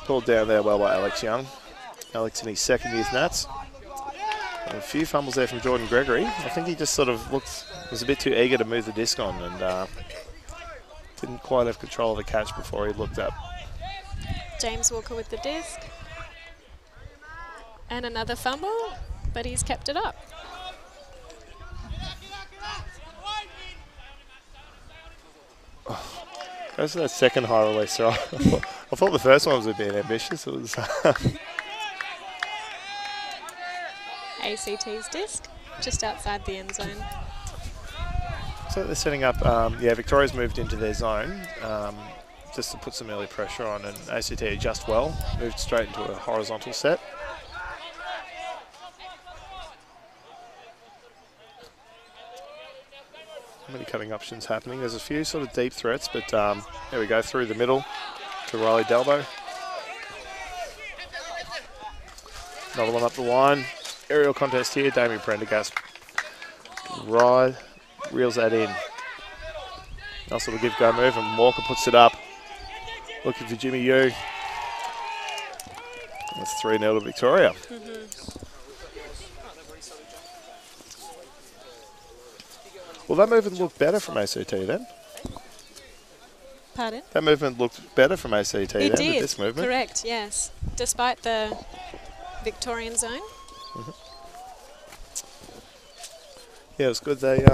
Pulled down there well by Alex Young. Alex in his second year's Nats. A few fumbles there from Jordan Gregory. I think he just sort of was a bit too eager to move the disc on and didn't quite have control of the catch before he looked up. James Walker with the disc. And another fumble, but he's kept it up. Goes to that second high release. So I thought the first one was a bit ambitious. It was ACT's disc, just outside the end zone. So they're setting up, yeah, Victoria's moved into their zone just to put some early pressure on, and ACT adjust well, moved straight into a horizontal set. Many cutting options happening. There's a few sort of deep threats, but there we go, through the middle to Riley Delbo. Another one up the line. Aerial contest here. Damien Prendergast reels that in. Also will give go move, and Walker puts it up. Looking for Jimmy Yu. That's 3-0 to Victoria. Well, that movement looked better from ACT then. Pardon? That movement looked better from ACT then. It did, this movement. correct, yes. Despite the Victorian zone. Yeah, it was good. They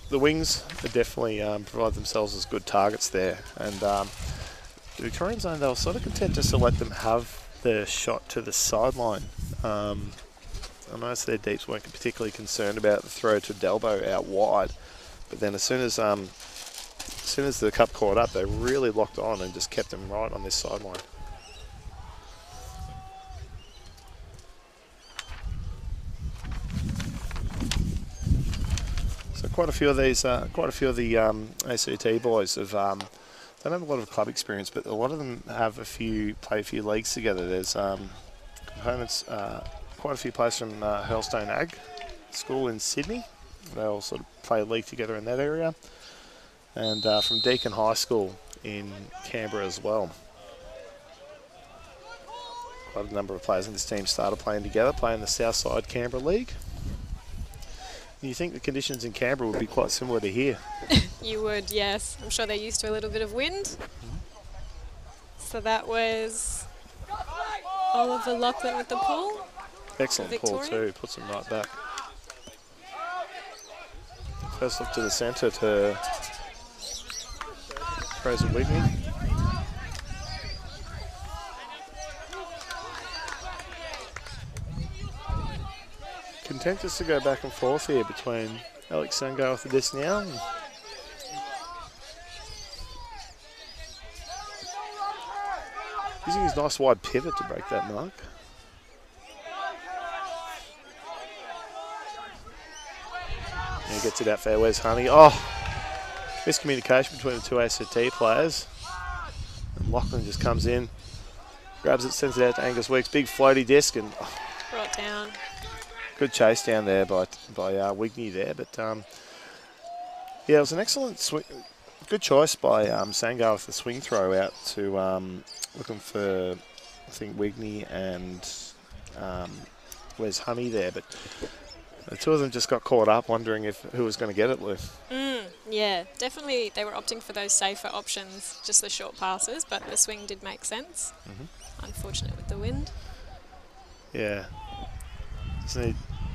the wings definitely provide themselves as good targets there, and the Victorian zone, they were sort of content just to let them have the shot to the sideline. I noticed their deeps weren't particularly concerned about the throw to Delbo out wide, but then as soon as the cup caught up, they really locked on and just kept them right on this sideline. So quite a few of the ACT boys have don't have a lot of club experience, but a lot of them have play a few leagues together. There's components, quite a few players from Hurlstone Ag School in Sydney. They all sort of play a league together in that area, and from Deakin High School in Canberra as well. Quite a number of players in this team started playing together, playing the Southside Canberra League. You think the conditions in Canberra would be quite similar to here? You would, yes. I'm sure they're used to a little bit of wind. So that was Oliver Lachlan with the pull. Excellent pull too, puts him right back. First look to the centre to Fraser Wigney. Contentious to go back and forth here between Alex Sango with the disc now. Using his nice wide pivot to break that mark. And he gets it out fair. Where's Honey? Oh, miscommunication between the two ACT players. And Lachlan just comes in, grabs it, sends it out to Angus Weeks. Big floaty disc and brought down. Good chase down there by Wigney there, but yeah, it was an excellent swing. Good choice by Sangar with the swing throw out to looking for, I think, Wigney and where's Honey there, but the two of them just got caught up wondering who was going to get it, Lou. Yeah, definitely they were opting for those safer options, just the short passes, but the swing did make sense. Unfortunate with the wind. Yeah.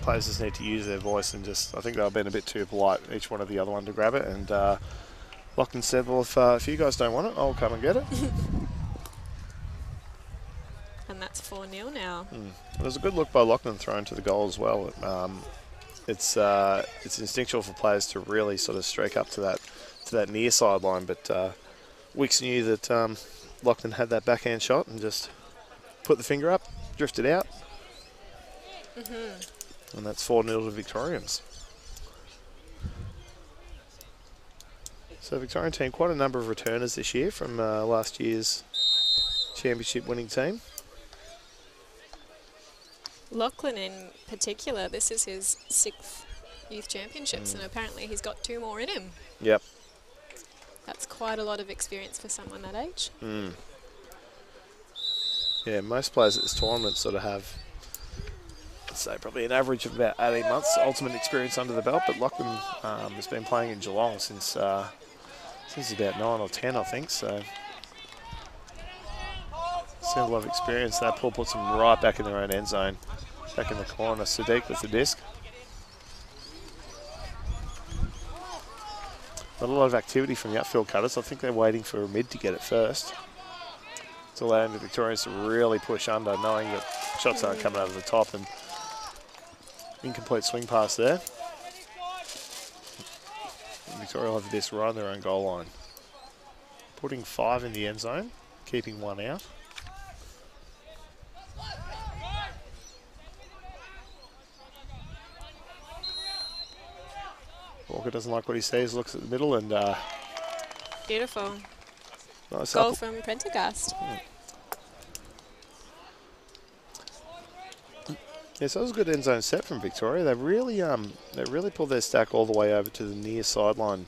Players just need to use their voice and just, I think they've been a bit too polite, each one of the other one to grab it, and Lachlan said, well, if you guys don't want it, I'll come and get it. And that's 4-0 now. It was a good look by Lachlan thrown to the goal as well. It's instinctual for players to really sort of streak up to that near sideline, but Wicks knew that Lachlan had that backhand shot and just put the finger up, drifted out. And that's 4-0 to Victorians. So Victorian team, quite a number of returners this year from last year's championship winning team. Lachlan in particular, this is his 6th youth championships, and apparently he's got 2 more in him. Yep. That's quite a lot of experience for someone that age. Yeah, most players at this tournament sort of have, let's say, probably an average of about 18 months ultimate experience under the belt, but Lachlan has been playing in Geelong since about 9 or 10, I think, so seen a lot of experience. That pull puts them right back in their own end zone, back in the corner. Sadiq with the disc. Not a lot of activity from the outfield cutters. I think they're waiting for a mid to get it first. It's allowing the Victorians to really push under, knowing that shots aren't coming over the top, and incomplete swing pass there. Victoria will have this right on their own goal line. Putting 5 in the end zone, keeping 1 out. Walker doesn't like what he sees, looks at the middle, and Beautiful. nice Goal up. from Prendergast. Yeah, so it was a good end zone set from Victoria. They really pulled their stack all the way over to the near sideline,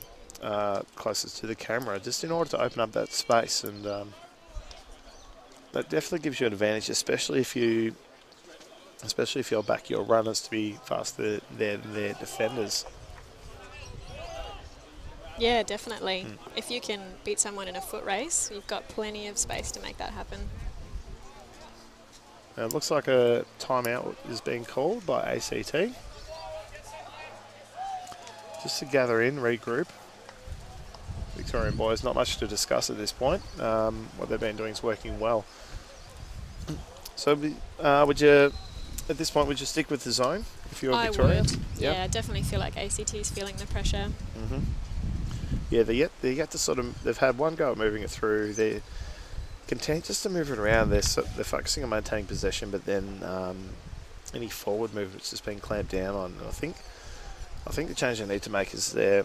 closest to the camera, just in order to open up that space, and that definitely gives you an advantage, especially if you'll back your runners to be faster than their defenders. Yeah, definitely. If you can beat someone in a foot race, you've got plenty of space to make that happen. Now it looks like a timeout is being called by ACT. Just to gather in, regroup. Victorian boys, not much to discuss at this point. What they've been doing is working well. So would you, at this point, would you stick with the zone if you're Victorian? I would. Yeah, I definitely feel like ACT is feeling the pressure. Yeah, they're yet to sort of, they've had one go at moving it through. They're content just to move it around. They're focusing on maintaining possession, but then any forward movement's just been clamped down on. And I think the change they need to make is their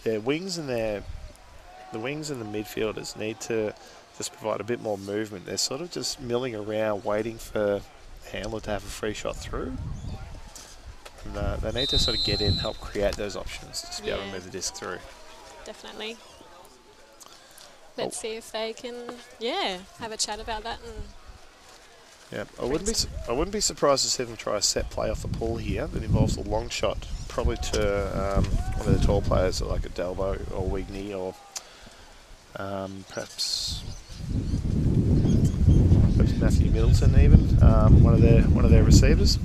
wings and the wings and the midfielders need to just provide a bit more movement. They're sort of just milling around, waiting for Handler to have a free shot through. And they need to sort of get in, help create those options to be able to move the disc through. Definitely. Let's see if they can, have a chat about that. And yeah, I wouldn't be surprised to see them try a set play off the pull here that involves a long shot, probably to one of the tall players like a Delbo or Wigney, or perhaps Matthew Middleton, even one of their receivers.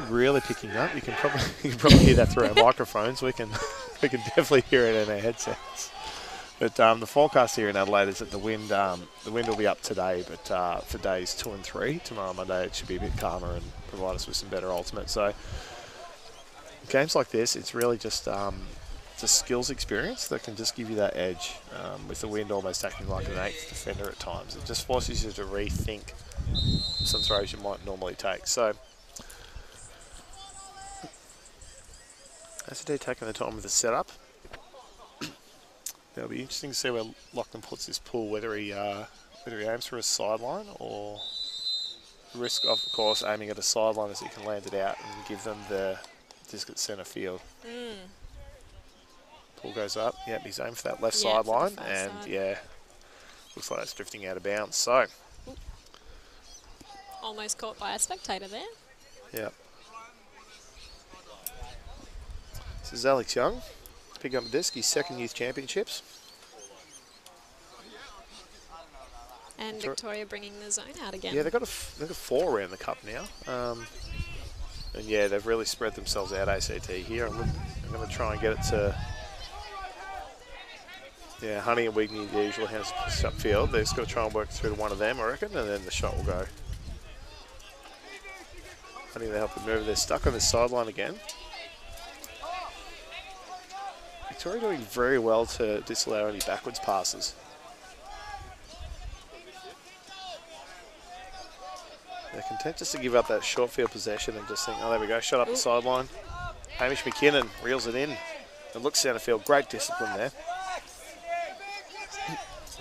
Really picking up. You can probably hear that through our microphones. We can definitely hear it in our headsets. But the forecast here in Adelaide is that the wind will be up today, but for days 2 and 3, tomorrow Monday it should be a bit calmer and provide us with some better ultimate. So games like this, it's really just skills experience that can just give you that edge. With the wind almost acting like an 8th defender at times, it just forces you to rethink some throws you might normally take. So ACT taking the time with the setup. It'll be interesting to see where Lachlan puts this pull, whether he aims for a sideline or risk of course aiming at a sideline as he can land it out and give them the disc at centre field. Pull goes up. Yep, he's aimed for that left sideline, and looks like it's drifting out of bounds. So almost caught by a spectator there. Yep. This is Alex Young, picking up a disc, his second youth championships. And Victoria bringing the zone out again. Yeah, they've got 4 around the cup now. And yeah, they've really spread themselves out, ACT here. I'm going to try and get it to, Honey and Wigney, the usual hands upfield. They've just got to try and work through to one of them, I reckon, and then the shot will go. Honey, they help them move. They're stuck on the sideline again. Victoria doing very well to disallow any backwards passes. They're content just to give up that short field possession and just think, oh, there we go, shot up the sideline. Hamish McKinnon reels it in. It looks centre field, great discipline there.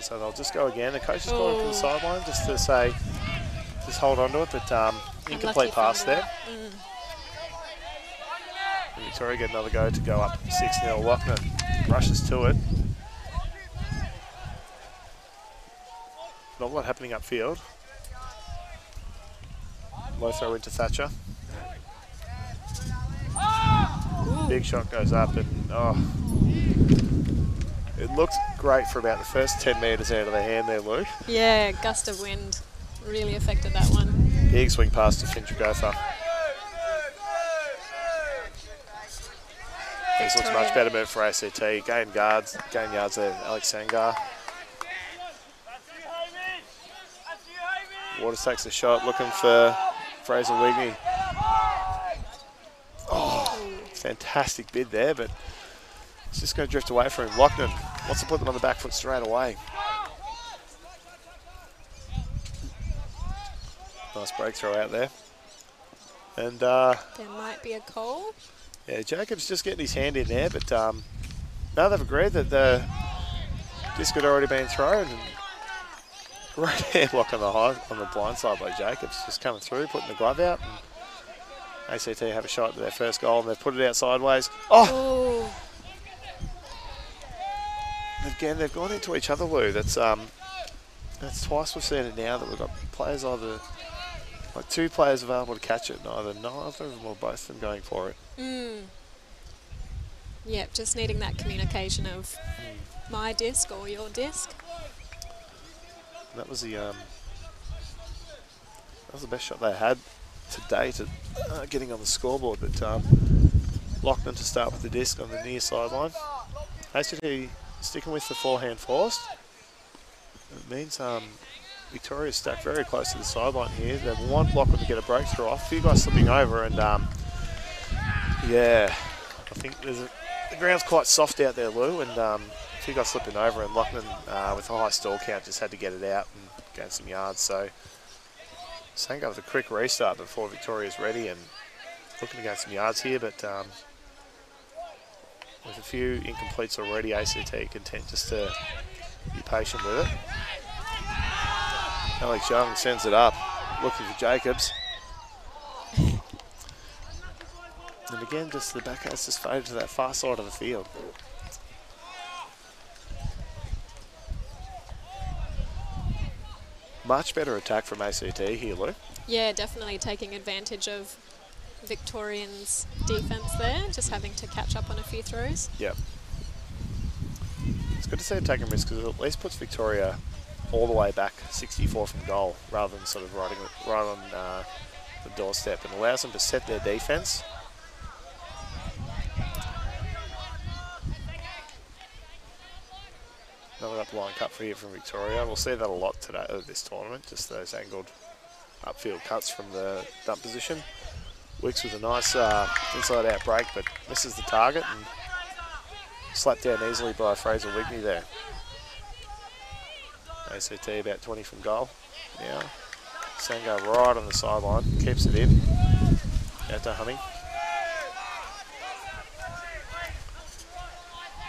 So they'll just go again. The coach is calling from the sideline just to say, just hold on to it, but incomplete pass there. And Victoria get another go to go up 6-0. Lochner rushes to it. not a lot happening upfield. Low throw into Thatcher. Ooh. Big shot goes up and it looked great for about the first 10 metres out of the hand there, Lou. Yeah, gust of wind really affected that one. Big swing pass to Finch Gotha. This looks much better move for ACT. Gain yards there, Alex Sangar. Waters takes a shot, looking for Fraser Wigney. Oh, fantastic bid there, but it's just going to drift away from him. Lochnan wants to put them on the back foot straight away. Nice breakthrough out there. And There might be a call. yeah, Jacobs just getting his hand in there, but now they've agreed that the disc had already been thrown. And great hand block on the blind side by Jacobs, just coming through, putting the glove out. And ACT have a shot at their first goal, and they've put it out sideways. Oh! Again, they've gone into each other, Lou. That's twice we've seen it now that we've got players either, like two players available to catch it, neither of them or both of them going for it. Yep, just needing that communication of my disc or your disc. That was the best shot they had to date at getting on the scoreboard. But Lochnan to start with the disc on the near sideline. ACT sticking with the forehand forced. It means Victoria's stacked very close to the sideline here. They want Lochnan to get a breakthrough off. A few guys slipping over, and yeah, I think the ground's quite soft out there, Lou, and a few guys slipping over, and Lochnan with a high stall count just had to get it out and gain some yards. So Sangar with a quick restart before Victoria's ready and looking to gain some yards here, but with a few incompletes already, ACT content just to be patient with it. Alex Young sends it up, looking for Jacobs. And again, just the back has just faded to that far side of the field. Much better attack from ACT here, Lou. Yeah, definitely taking advantage of Victorians' defence there, just having to catch up on a few throws. Yep. It's good to see them taking risks because it at least puts Victoria all the way back 64 from goal rather than sort of right on the doorstep, and allows them to set their defence. Another up line cut for here from Victoria. We'll see that a lot today this tournament, just those angled upfield cuts from the dump position. Wicks with a nice inside out break, but misses the target and slapped down easily by Fraser Wigney there. ACT about 20 from goal now. Sangar right on the sideline, keeps it in. Out to Honey.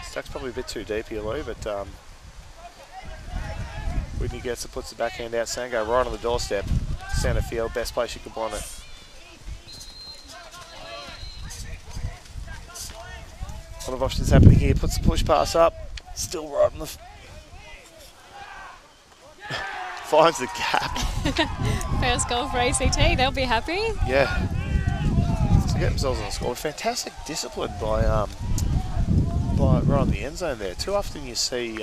Stack's probably a bit too deep here, Lou, but Whitney gets it, puts the backhand out. Sangar right on the doorstep. Centre field, best place you could want it. A lot of options happening here. Puts the push pass up. Still right on the... finds the gap. First goal for ACT, they'll be happy. Yeah. To get themselves on the score. Fantastic discipline by right on the end zone there. Too often you see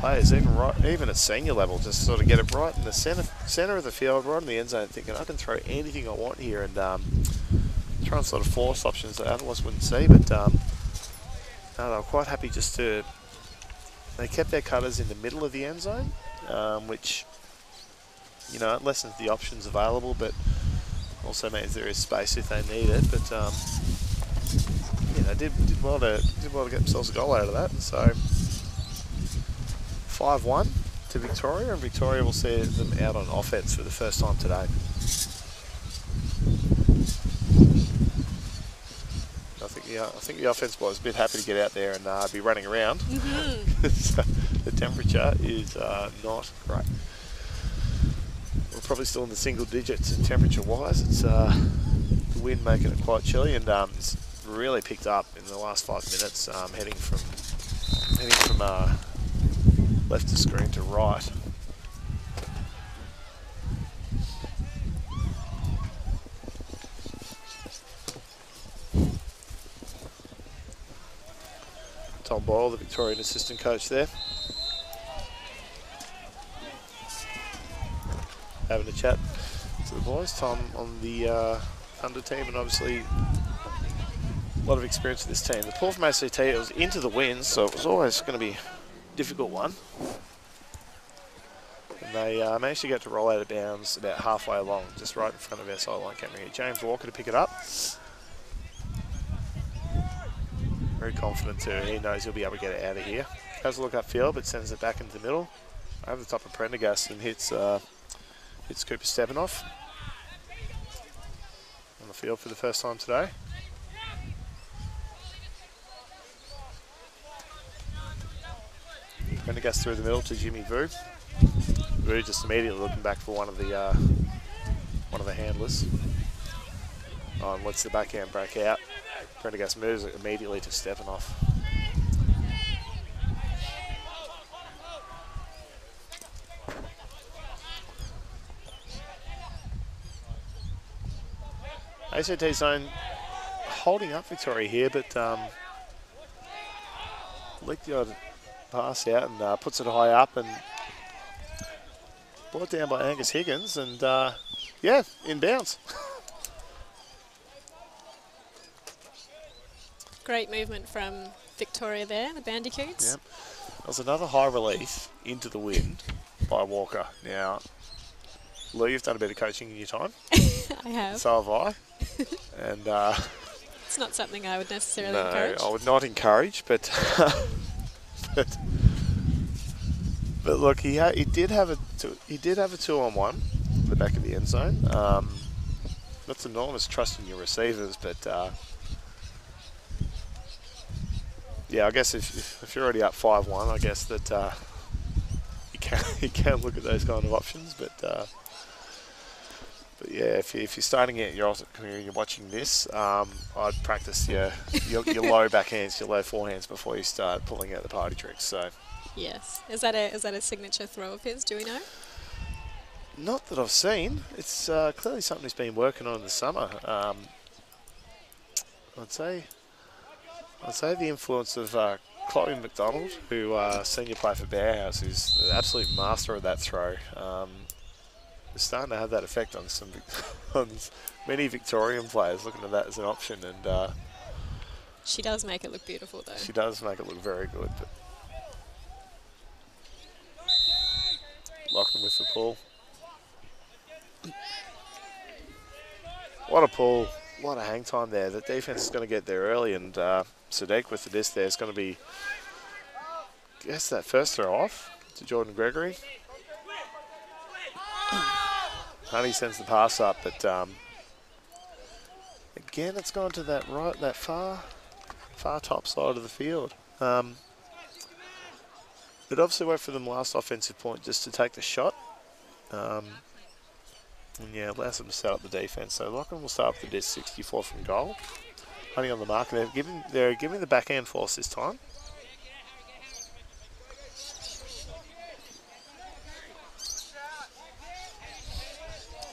players, even at senior level, just sort of get it right in the centre of the field, right in the end zone, thinking I can throw anything I want here, and try and sort of force options that otherwise wouldn't see. But no, they were quite happy just to... They kept their cutters in the middle of the end zone, which, you know, it lessens the options available, but also means there is space if they need it. But yeah, they did well to get themselves a goal out of that. And so 5-1 to Victoria, and Victoria will see them out on offense for the first time today. I think the offense was a bit happy to get out there and be running around. So the temperature is not great. We're probably still in the single digits in temperature-wise. It's the wind making it quite chilly, and it's really picked up in the last 5 minutes, heading from left of screen to right. Tom Boyle, the Victorian assistant coach there. Having a chat to the boys. Tom on the under team, and obviously a lot of experience with this team. The pull from ACT, it was into the wind, so it was always going to be a difficult one. And they managed to get to roll out of bounds about halfway along, just right in front of our sideline camera here. James Walker to pick it up. Very confident too. He knows he'll be able to get it out of here. Has a look upfield, but sends it back into the middle. Over the top of Prendergast and hits Cooper Stepanoff on the field for the first time today. Prendergast through the middle to Jimmy Vu. Vu just immediately looking back for one of the handlers. Oh, and lets the backhand break out. Prendergast moves it immediately to Stepanoff. ACT zone holding up Victoria here, but leaked the odd pass out and puts it high up and brought down by Angus Higgins and yeah, in bounds. Great movement from Victoria there, the Bandicoots. Yep. There was another high relief into the wind by Walker. Now, Lou, you've done a bit of coaching in your time. I have. So have I. And it's not something I would necessarily no, encourage. I would not encourage, but but look, he did have a 2-on-1 at the back of the end zone. That's enormous trust in your receivers, but yeah, I guess if you're already up 5-1, I guess that you can look at those kind of options, but yeah, if you're starting out your career and you're watching this, I'd practice your low backhands, your low forehands before you start pulling out the party tricks. So yes, is that a signature throw of his? Do we know? Not that I've seen. It's clearly something he's been working on in the summer. I'd say the influence of Chloe McDonald, who senior player for Bearhouse, who's an absolute master of that throw. Is starting to have that effect on on many Victorian players looking at that as an option, and she does make it look beautiful though. She does make it look very good. But Lachlan with the pull. What a pull, what a hang time there. The defense is going to get there early, and Sadiq with the disc there is going to be, I guess, that first throw off to Jordan Gregory. Honey sends the pass up, but again it's gone to that far top side of the field. It obviously worked for them last offensive point just to take the shot. And yeah, allows them to set up the defense. So Lachlan will start with the disc 64 from goal. Honey on the mark, and they're giving the backhand force this time.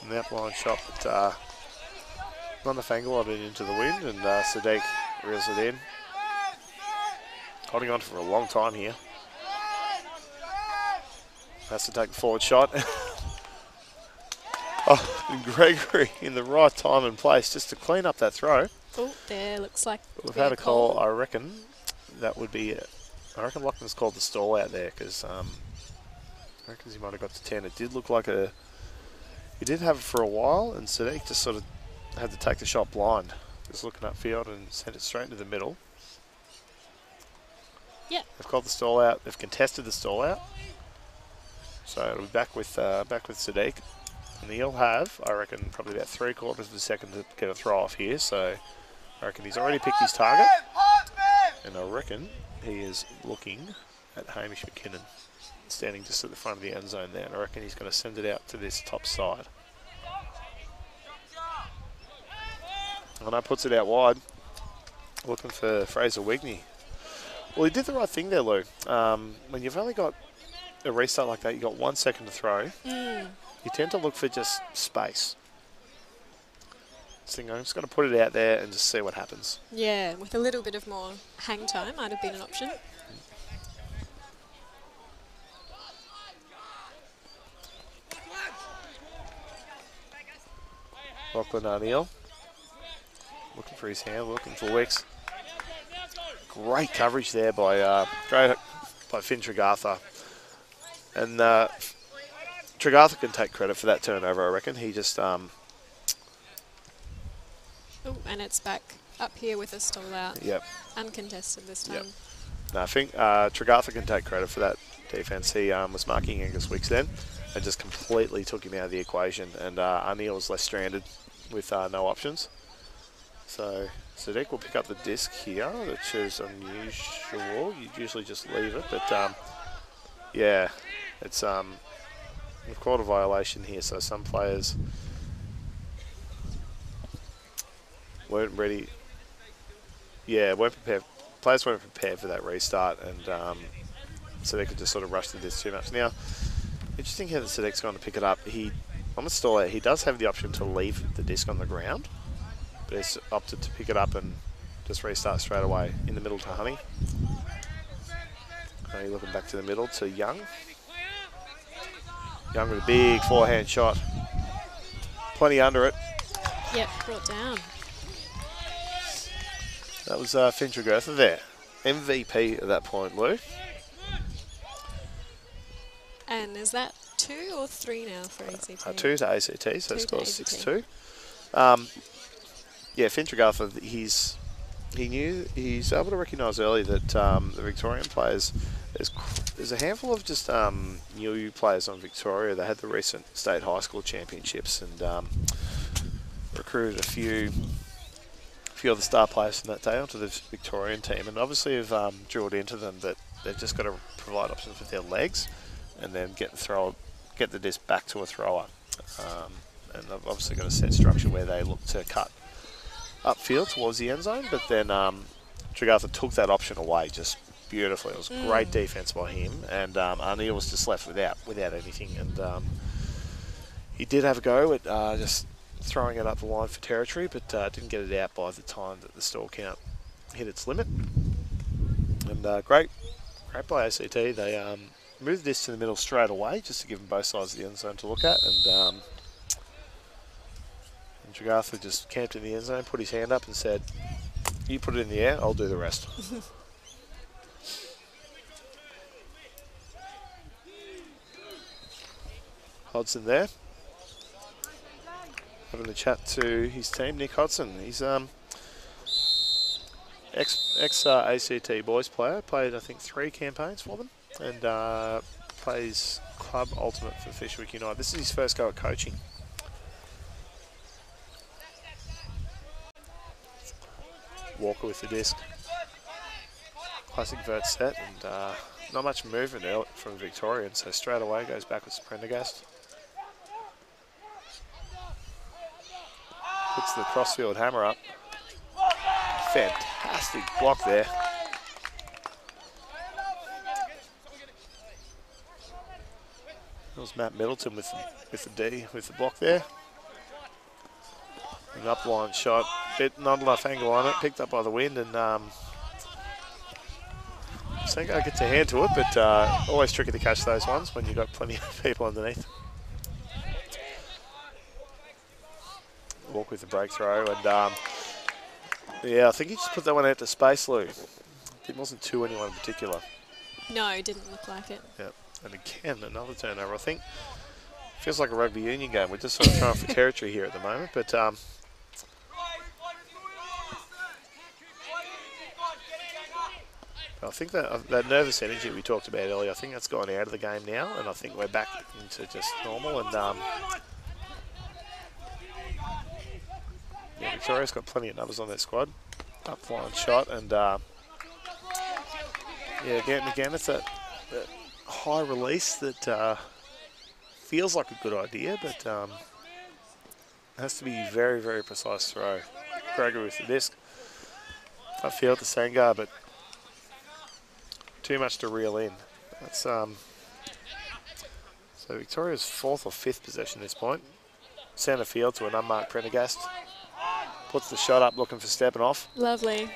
And the up line shot, but Runner-Fangle of it into the wind, and Sadiq reels it in. Holding on for a long time here. Has to take the forward shot. Oh, and Gregory in the right time and place just to clean up that throw. Oh, there looks like we've had a call. I reckon that would be it. I reckon Lachlan's called the stall out there because I reckon he might have got to 10. It did look like he did have it for a while, and Sadiq just sort of had to take the shot blind. Just looking upfield and sent it straight into the middle. Yeah. They've called the stall out. They've contested the stall out. So it'll be back with Sadiq. And he'll have, I reckon, probably about 3/4 of a second to get a throw off here. So I reckon he's already picked his target. And I reckon he is looking at Hamish McKinnon, standing just at the front of the end zone there. And I reckon he's going to send it out to this top side. And that puts it out wide, looking for Fraser Wigney. Well, he did the right thing there, Lou. When you've only got a restart like that, you've got 1 second to throw. You tend to look for just space. Just think I'm just going to put it out there and just see what happens. Yeah, with a little bit of more hang time might have been an option. Lachlan O'Neill looking for his hand, looking for Wicks. Great coverage there by Finn Tregartha. And Tregartha can take credit for that turnover, I reckon. He just... Oh, and it's back up here with a stall out. Yep. Uncontested this time. Yep. No, I think Tregartha can take credit for that defence. He was marking Angus Wicks then and just completely took him out of the equation. And O'Neill was left stranded with no options. So Sadiq will pick up the disc here, which is unusual. You'd usually just leave it, but yeah, it's we've caught a violation here. So some players weren't ready. Yeah, weren't prepared. Players weren't prepared for that restart, and so they could just sort of rush the disc too much. Now, interesting how the Sadiq's going to pick it up. On the stall out, he does have the option to leave the disc on the ground, but he's opted to pick it up and just restart straight away in the middle to Honey. Honey looking back to the middle to Young. Young with a big forehand shot. Plenty under it. Yep, brought down. That was Finn Tregartha there. MVP at that point, Lou. And is that 2 or 3 now for ACT? 2 to ACT, so scores 6-2. Yeah, Finn Tregartha, he's able to recognise early that the Victorian players, there's a handful of just new players on Victoria. They had the recent state high school championships and recruited a few of the star players from that day onto the Victorian team, and obviously have drilled into them that they've just got to provide options with their legs and then get the disc back to a thrower. And they've obviously got a set structure where they look to cut upfield towards the end zone, but then Tregartha took that option away just beautifully. It was great defence by him, and O'Neill was just left without anything, and he did have a go at just throwing it up the line for territory, but didn't get it out by the time that the stall count hit its limit. And great by ACT. They moved this to the middle straight away just to give them both sides of the end zone to look at, and Tregartha just camped in the end zone, put his hand up and said, "You put it in the air, I'll do the rest." Hodson there, having a chat to his team. Nick Hodson, he's ex ACT boys player, played I think 3 campaigns for them, and plays club ultimate for Fishwick United. This is his first go at coaching. Walker with the disc. Classic vert set, and not much movement out from Victorian, so straight away goes backwards to Prendergast. Puts the crossfield hammer up. Fantastic block there. That was Matt Middleton with the block there. An upline shot, not enough angle on it, picked up by the wind, and Senko gets a hand to it, but always tricky to catch those ones when you've got plenty of people underneath. Walk with the break throw, and yeah, I think he just put that one out to space, Lou. It wasn't to anyone in particular. No, it didn't look like it. Yep, and again, another turnover. I think feels like a rugby union game. We're just sort of trying for territory here at the moment, but I think that nervous energy we talked about earlier, I think that's gone out of the game now, and I think we're back into just normal. And yeah, Victoria's got plenty of numbers on their squad. Upline shot, and yeah, again, it's that high release that feels like a good idea, but has to be very, very precise throw. Gregory with the disc. Upfield to Sangar, but too much to reel in. That's so Victoria's 4th or 5th possession at this point. Centre field to an unmarked Prendergast. puts the shot up, looking for stepping off. Lovely.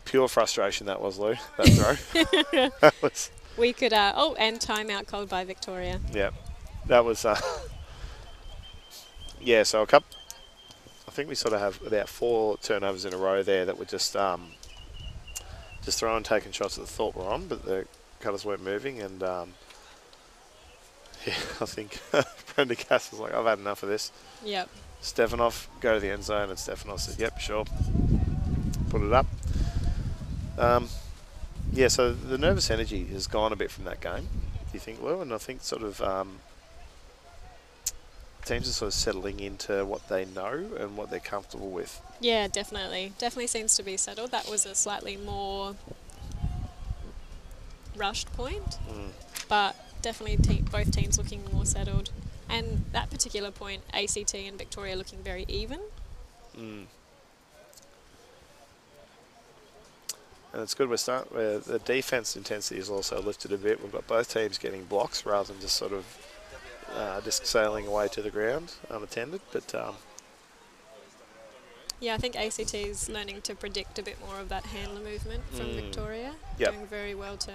Pure frustration that was, Lou. That throw. That was. We could, oh, and timeout called by Victoria. Yeah, that was. Yeah, so I think we sort of have about 4 turnovers in a row there that were just throwing, taking shots that they thought were on, but the cutters weren't moving. And yeah, I think Brenda Cass was like, I've had enough of this. Yep. Stefanov, go to the end zone, and Stefanov said, yep, sure. Put it up. Yeah, so the nervous energy has gone a bit from that game, do you think, Lou? And I think sort of teams are sort of settling into what they know and what they're comfortable with. Yeah, definitely. Definitely seems to be settled. That was a slightly more rushed point, but definitely both teams looking more settled. And that particular point, ACT and Victoria looking very even. And it's good where the defense intensity is also lifted a bit. We've got both teams getting blocks rather than just sort of disc sailing away to the ground unattended. But yeah, I think ACT is learning to predict a bit more of that handler movement from Victoria. Yep. Doing very well to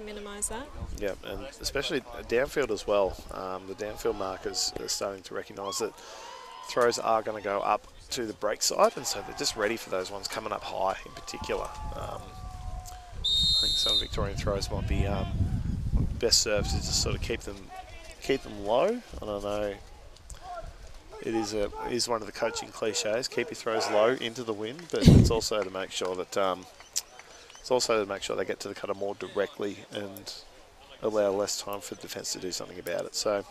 minimise that. Yeah, and especially downfield as well. The downfield markers are starting to recognise that throws are going to go up to the break side, and so they're just ready for those ones coming up high in particular. I think some Victorian throws might be best served to just sort of keep them low. I don't know. It is one of the coaching cliches. Keep your throws low into the wind, but it's also to make sure that they get to the cutter more directly and allow less time for the defence to do something about it. So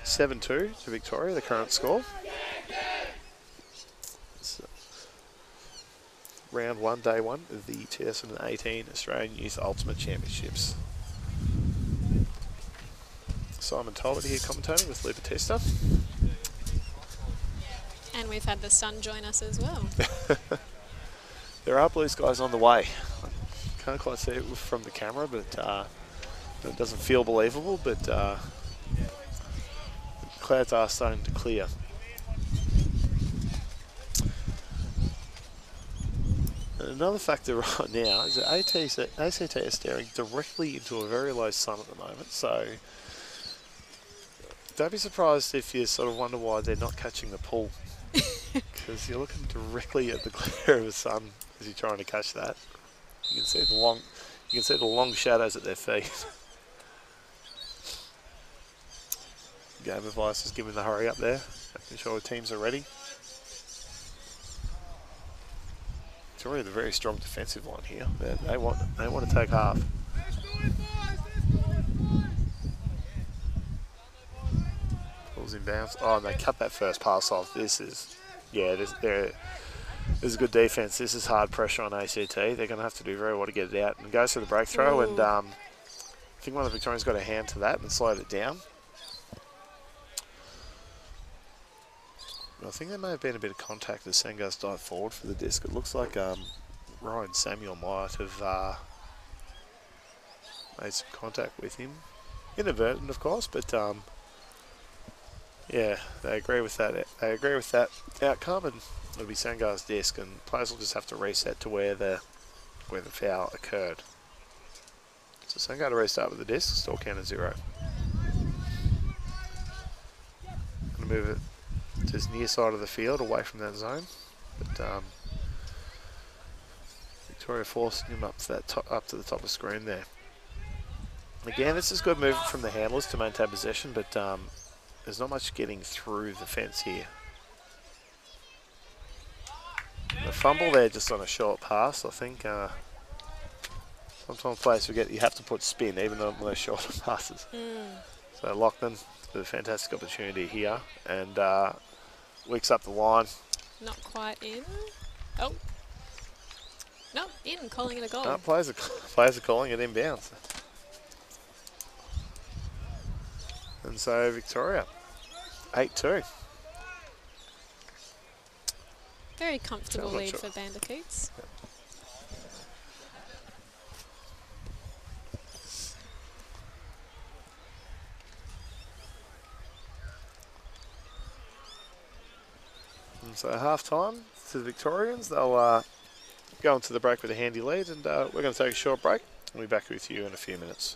7-2 to Victoria, the current score. So, round 1, day 1 of the 2018 Australian Youth Ultimate Championships. Simon Talbot here commentating with Lou Batista. And we've had the sun join us as well. There are blue skies on the way. Can't quite see it from the camera, but it doesn't feel believable, but clouds are starting to clear. And another factor right now is that ACT is staring directly into a very low sun at the moment, so don't be surprised if you sort of wonder why they're not catching the pull, because you're looking directly at the glare of the sun as you're trying to catch that. You can see the long shadows at their feet. Game advice is giving the hurry up there, making sure the teams are ready. Victoria, the very strong defensive line here. They want to take half. Pulls in bounds. Oh, and they cut that first pass off. This is a good defense. This is hard pressure on ACT. They're going to have to do very well to get it out. And goes for the break throw, and I think one of the Victorians got a hand to that and slowed it down. I think there may have been a bit of contact as Sangars dived forward for the disc. It looks like Ryan Samuel might have made some contact with him. Inadvertent, of course, but yeah, they agree with that. They agree with that outcome, and it'll be Sangars' disc, and players will just have to reset to where the foul occurred. So Sangar to restart with the disc, still count 0. Going to move it to his near side of the field, away from that zone, but Victoria forcing him up to the top of the screen there. Again, this is good movement from the handlers to maintain possession, but there's not much getting through the fence here. The fumble there just on a short pass. I think sometimes players forget you have to put spin even on those shorter passes. So Lockman with a fantastic opportunity here, and wicks up the line. Not quite in. Oh. No, in, calling it a goal. No, players are calling it inbounds. And so Victoria, 8-2. Very comfortable lead for Bandicoots. Yep. So half time to the Victorians. They'll go into the break with a handy lead, and we're going to take a short break. We'll be back with you in a few minutes.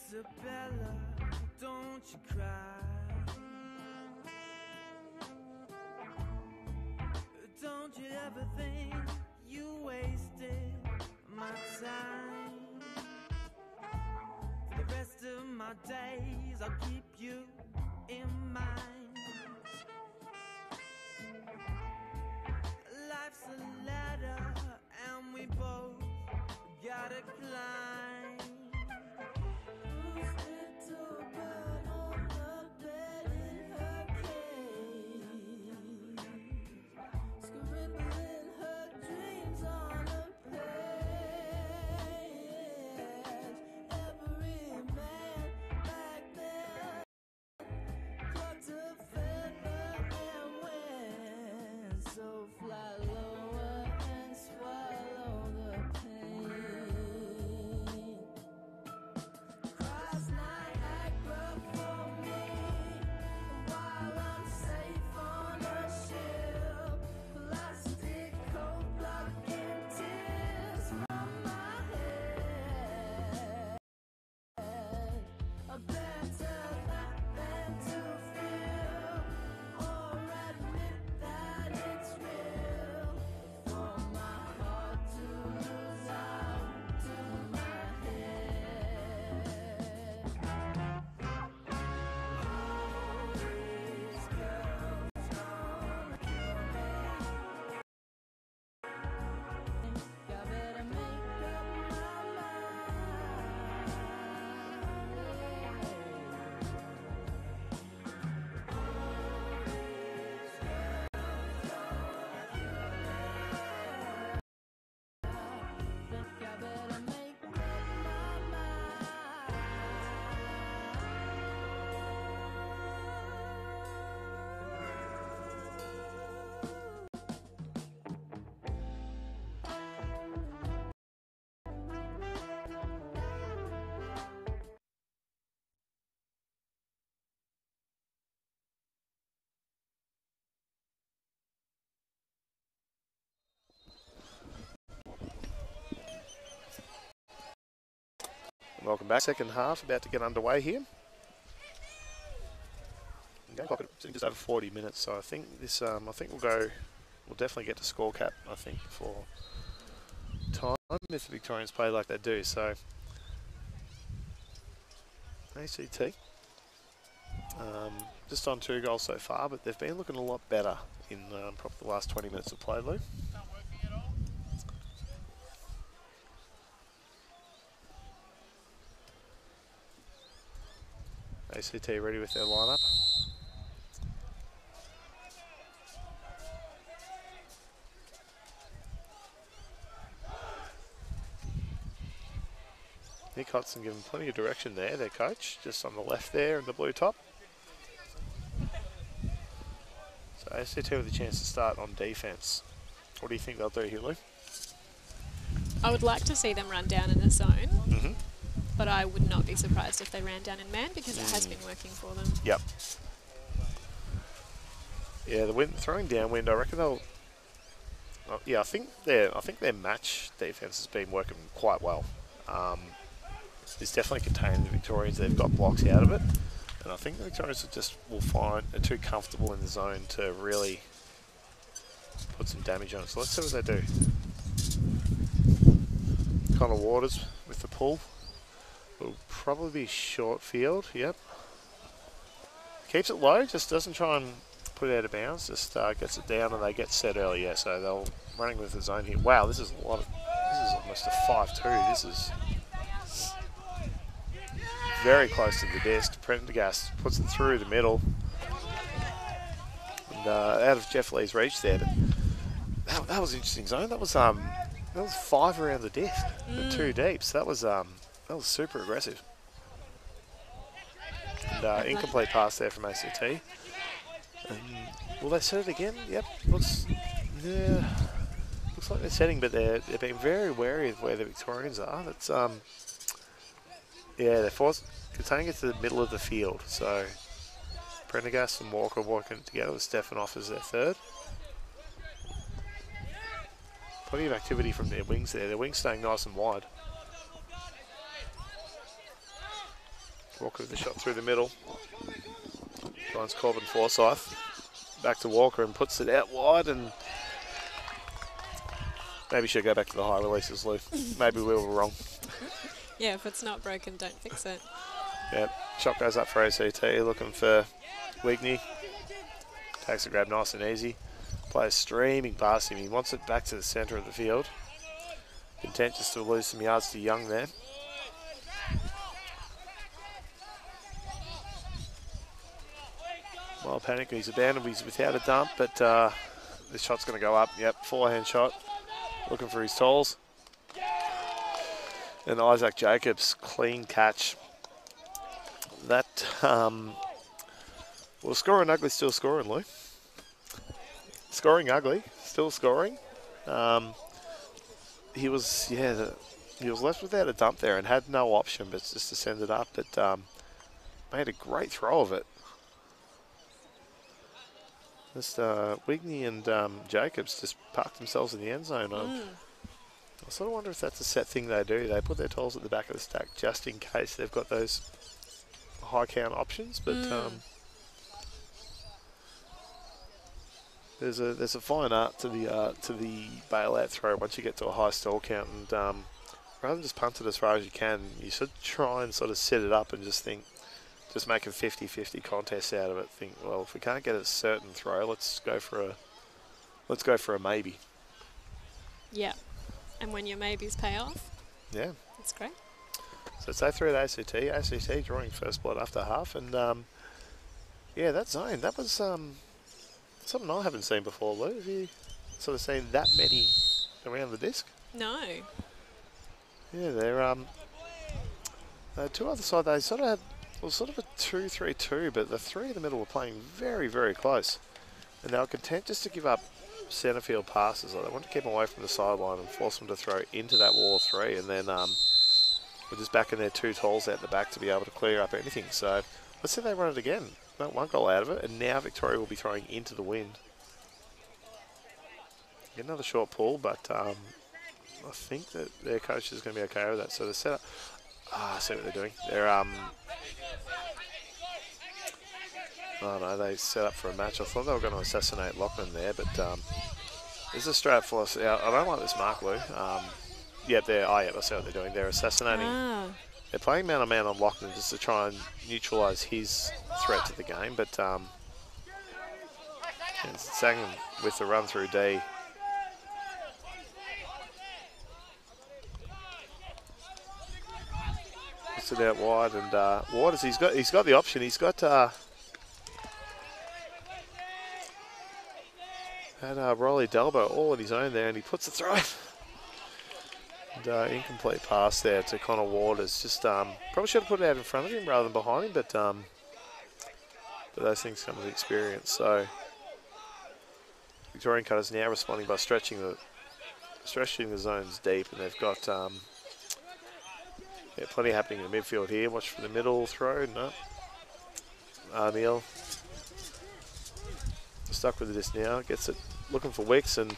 Isabella, don't you cry. Don't you ever think you wasted my time. For the rest of my days I'll keep you in mind. Life's a ladder and we both gotta climb. Little bird on the bed in her cage, scribbling her dreams on a page. Every man back then plucked a feather and went. So fly lower and swallow the pain. Cross Niagara for me while I'm safe on a ship. Plastic coat blocking tears from my head. A better that than to feel or admit that it's real. For my heart to lose out to my head. All these girls gonna kill me. I better make up my mind. Think I better make up my mind. Welcome back. Second half about to get underway here. Game clock at just over 40 minutes, so I think this. I think we'll definitely get to score cap. I think for time if the Victorians play like they do. So ACT just on 2 goals so far, but they've been looking a lot better in probably the last 20 minutes of play, Lou. ACT ready with their lineup. Nick Hodson giving plenty of direction there, their coach, just on the left there in the blue top. So ACT with a chance to start on defence. What do you think they'll do here, Lou? I would like to see them run down in a zone, Mm-hmm. but I would not be surprised if they ran down in man because it has been working for them. Yep. Yeah, the wind, throwing downwind, I reckon they'll... yeah, I think their match defence has been working quite well. It's definitely contained the Victorians. They've got blocks out of it. And I think the Victorians will find are too comfortable in the zone to really put some damage on it. So let's see what they do. Kind of Waters with the pull. Will probably be short field, yep. Keeps it low, just doesn't try and put it out of bounds, just gets it down and they get set early, yeah, so they'll running with the zone here. Wow, this is almost a 5-2. This is very close to the disc. Prendergast puts it through the middle. And out of Jeff Lee's reach there, but that was an interesting zone. That was 5 around the disc with 2 deep, so that was super aggressive. And incomplete pass there from ACT. Will they set it again? Yep. Looks like they're setting, but they're being very wary of where the Victorians are. That's yeah, they're containing it to the middle of the field. So Prendergast and Walker working together with Stefanoff as their third. Plenty of activity from their wings there. Their wings staying nice and wide. Walker with the shot through the middle. Finds Corbin Forsyth. Back to Walker and puts it out wide, and maybe should go back to the high releases, Lou. Maybe we were wrong. Yeah, if it's not broken, don't fix it. Yep. Shot goes up for ACT, looking for Wigney. Takes a grab nice and easy. Player streaming past him. He wants it back to the centre of the field. Content just to lose some yards to Young there. Well, panic, he's abandoned, he's without a dump, but this shot's going to go up. Yep, forehand shot. Looking for his tolls. And Isaac Jacobs, clean catch. That, well, scoring ugly, still scoring, Lou. Scoring ugly, still scoring. He was, yeah, he was left without a dump there and had no option but just to send it up, but made a great throw of it. Just Wigney and Jacobs just parked themselves in the end zone. I sort of wonder if that's a set thing they do. They put their tolls at the back of the stack just in case they've got those high count options. But there's a fine art to the bailout throw once you get to a high stall count, and rather than just punt it as far as you can, you should try and sort of set it up and just make a 50-50 contest out of it. Think, well, if we can't get a certain throw, let's go for a maybe. Yeah, and when your maybes pay off, yeah, that's great. So it's A3 at ACT. ACT drawing first blood after half, and yeah, that zone, that was something I haven't seen before, Lou. Have you sort of seen that many around the disc? No. Yeah, they're two other side. They sort of had. It was sort of a 2-3-2, but the three in the middle were playing very, very close. And they were content just to give up centre field passes. Like they wanted to keep them away from the sideline and force them to throw into that wall of three. And then we're just backing their 2 tolls out the back to be able to clear up anything. So let's see if they run it again. Not 1 goal out of it. And now Victoria will be throwing into the wind. Get another short pull, but I think that their coach is going to be okay with that. So the setup. I see what they're doing. They're oh no, they set up for a match. I thought they were going to assassinate Lockman there, but this is a straight philosophy. I don't like this mark, Lou. Yeah, I see what they're doing. They're assassinating. They're playing man-on-man on Lockman just to try and neutralise his threat to the game, but Sang with the run through D. It out wide, and Waters, he's got the option. He's got had Rolly Delbo all on his own there, and he puts it through. And incomplete pass there to Connor Waters. Just probably should have put it out in front of him rather than behind him, but those things come with experience. So Victorian cutters now responding by stretching the zones deep, and they've got yeah, plenty happening in the midfield here. Watch for the middle throw. No. Neil stuck with this now. Gets it, looking for Wicks, and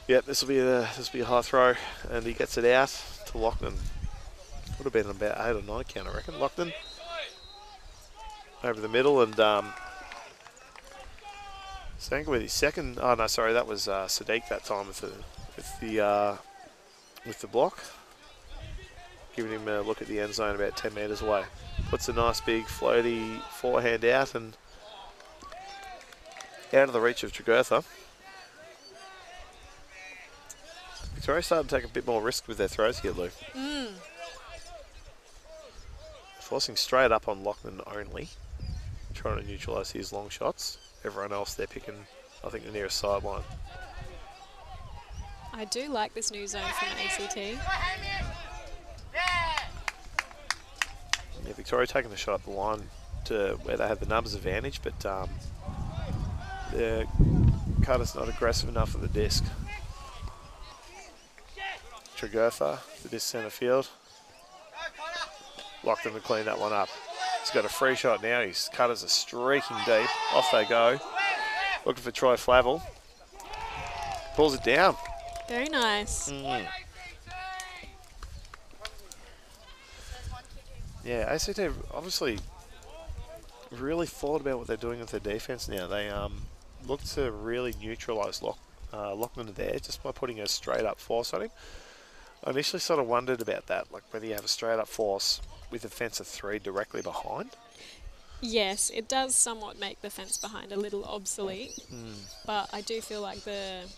yep, this will be a high throw, and he gets it out to Lockton. Would have been about 8 or 9 count, I reckon. Lockton over the middle, and Stanker with his second. Oh no, sorry, that was Sadiq that time with the block, giving him a look at the end zone about 10 metres away. Puts a nice big floaty forehand out and out of the reach of Tregurtha. Victoria starting to take a bit more risk with their throws here, Lou. Forcing straight up on Lockman only, trying to neutralise his long shots. Everyone else, they're picking, I think, the nearest sideline. I do like this new zone from ACT. Yeah, Victoria taking the shot up the line to where they have the numbers advantage, but their cutter's not aggressive enough at the disc. Tregurtha, the disc centre field. Locked him to clean that one up. He's got a free shot now. His cutters are streaking deep. Off they go. Looking for Troy Flavel. Pulls it down. Very nice. Yeah, ACT obviously really thought about what they're doing with their defence now. They look to really neutralise Lockman there just by putting a straight up force on him. I initially sort of wondered about that, like whether you have a straight up force with a fence of 3 directly behind. Yes, it does somewhat make the fence behind a little obsolete, but I do feel like the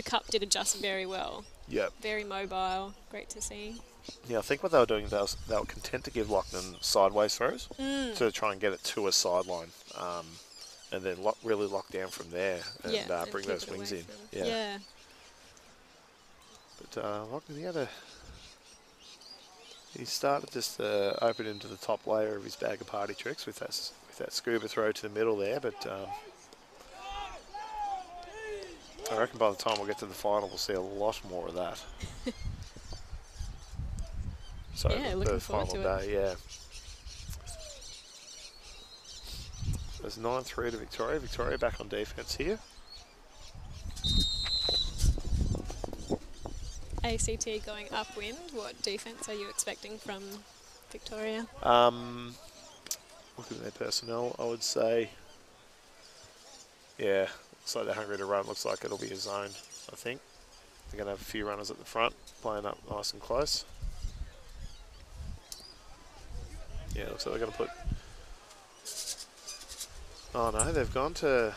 cup did adjust very well. Yep. Very mobile, great to see. Yeah, I think what they were doing, they were content to give Lockman sideways throws to try and get it to a sideline, and then really lock down from there and bring those wings in. Yeah. But Lockman, he started just open into the top layer of his bag of party tricks with that scuba throw to the middle there, but I reckon by the time we get to the final, we'll see a lot more of that. So yeah, looking forward to it. Yeah. There's 9-3 to Victoria. Victoria back on defence here. ACT going upwind. What defence are you expecting from Victoria? Looking at their personnel, I would say, yeah, looks like they're hungry to run. Looks like it'll be a zone, I think. They're going to have a few runners at the front, playing up nice and close. Yeah, looks like they're going to put... Oh no, they've gone to...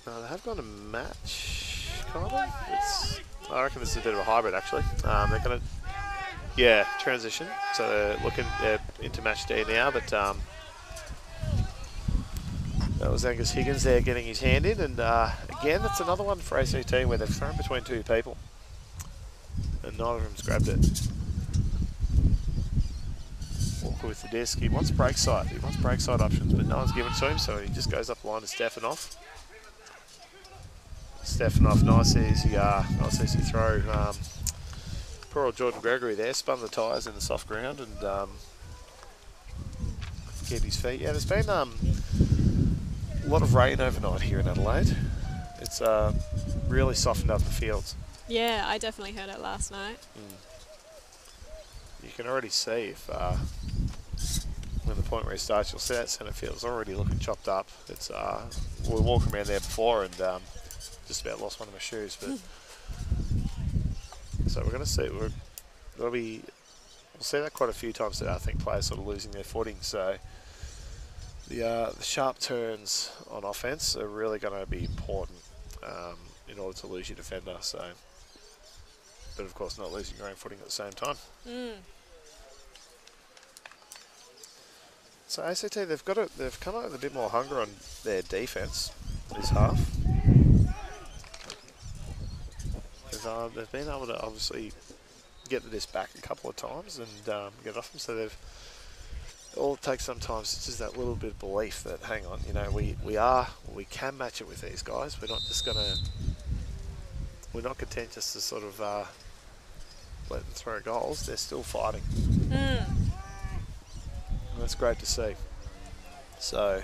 No, they have gone to match, kind of. I reckon this is a bit of a hybrid, actually. They're going to... Yeah, transition. So they're looking into match D now, but that was Angus Higgins there getting his hand in, and again, that's another one for ACT where they've thrown between 2 people, and neither of them's grabbed it. Walker with the disc. He wants break side. He wants break side options, but no one's given it to him, so he just goes up the line to Stefanoff. Stefanoff, nice easy throw. Poor old Jordan Gregory there, spun the tyres in the soft ground and keep his feet. Yeah, there's been a lot of rain overnight here in Adelaide. It's really softened up the fields. Yeah, I definitely heard it last night. You can already see if when the point restarts, you'll see that centre field's already looking chopped up. It's we were walking around there before and just about lost one of my shoes, but. So we're going to see. We'll see that quite a few times today. I think players sort of losing their footing. So the sharp turns on offence are really going to be important in order to lose your defender. So, but of course, not losing your own footing at the same time. So ACT, they've come out with a bit more hunger on their defence this half. They've been able to obviously get the disc back a couple of times and get off them, so they've all it takes sometimes is just that little bit of belief that, hang on, you know, we can match it with these guys. We're not just gonna, we're not content just to sort of let them throw goals. They're still fighting. And that's great to see. So,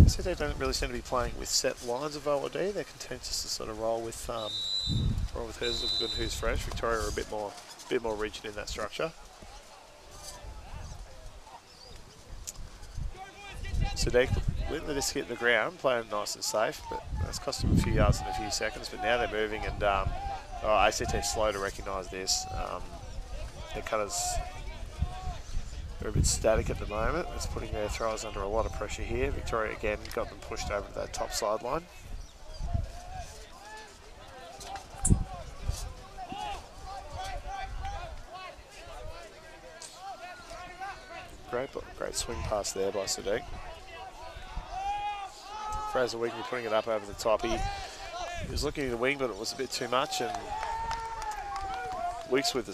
so they don't really seem to be playing with set lines of OD. They're content just to sort of roll with who's looking good and who's fresh. Victoria are a bit more rigid in that structure. So they letting the disc hit the ground, playing nice and safe, but that's cost them a few yards in a few seconds. But now they're moving, and ACT slow to recognise this. Their cutters are a bit static at the moment. It's putting their throwers under a lot of pressure here. Victoria again got them pushed over to that top sideline. Great swing pass there by Sadiq. Fraser Wigney putting it up over the top. He was looking at the wing, but it was a bit too much. And Weeks with a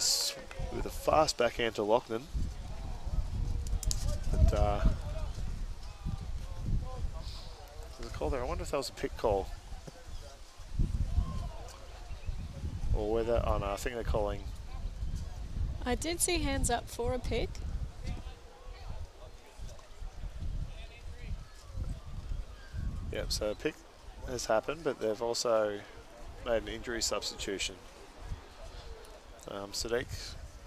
fast backhand to Lochnan. But there's a call there. I wonder if that was a pick call, or whether. Oh no, I think they're calling. I did see hands up for a pick. Yep, so a pick has happened, but they've also made an injury substitution. Sadiq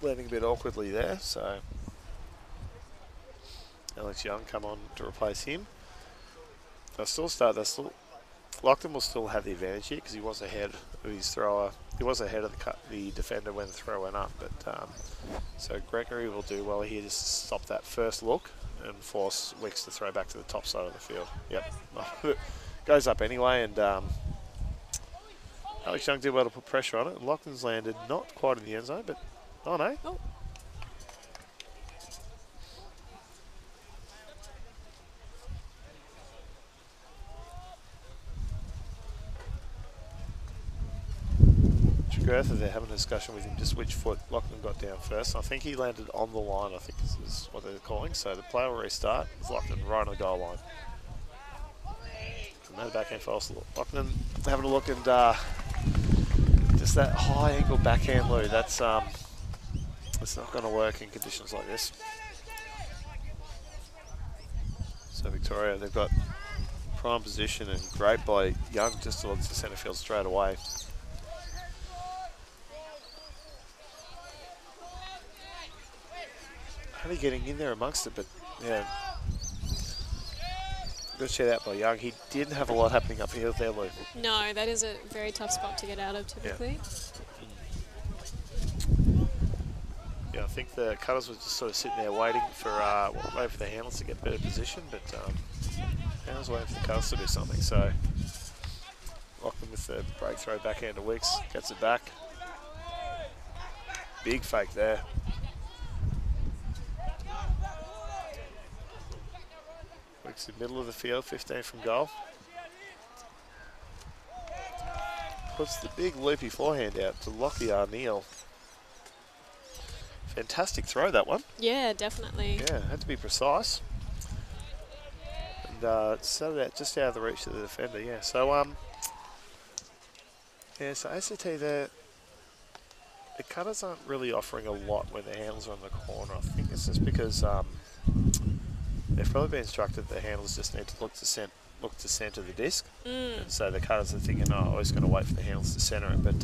landing a bit awkwardly there, so Alex Young come on to replace him. They'll still start. Lockton will still have the advantage here because he was ahead of his thrower. He was ahead of the defender when the throw went up, but so Gregory will do well here just to stop that first look and force Wicks to throw back to the top side of the field. Yep, goes up anyway, and Alex Young did well to put pressure on it, and Lochlan's landed not quite in the end zone, but oh no. Oh. Gertha, they're having a discussion with him just which foot Lochlan got down first. I think he landed on the line, I think is what they're calling. So the play will restart. It's Lochlan right on the goal line. And no backhand false. Lochlan having a look, and just that high angle backhand, Lou, that's it's not going to work in conditions like this. So Victoria, they've got prime position, and great by Young just towards the centre field straight away. Only getting in there amongst it, but yeah, good shout out by Young. He didn't have a lot happening up here there, Lou. No, that is a very tough spot to get out of typically. Yeah, I think the cutters were just sort of sitting there waiting for the handlers to get better position, but handlers waiting for the cutters to do something. So Lochlan with the break throw backhand to Wicks, gets it back. Big fake there. Wicks in the middle of the field, 15 from goal. Puts the big loopy forehand out to Lockie Arneal. Fantastic throw, that one. Yeah, definitely. Yeah, had to be precise. And set it out just out of the reach of the defender, yeah. So, yeah, so ACT there, the cutters aren't really offering a lot when the handles are on the corner. I think it's just because they've probably been instructed the handlers just need to look to centre the disc. And so the cutters are thinking, oh, I'm just going to wait for the handlers to centre it. But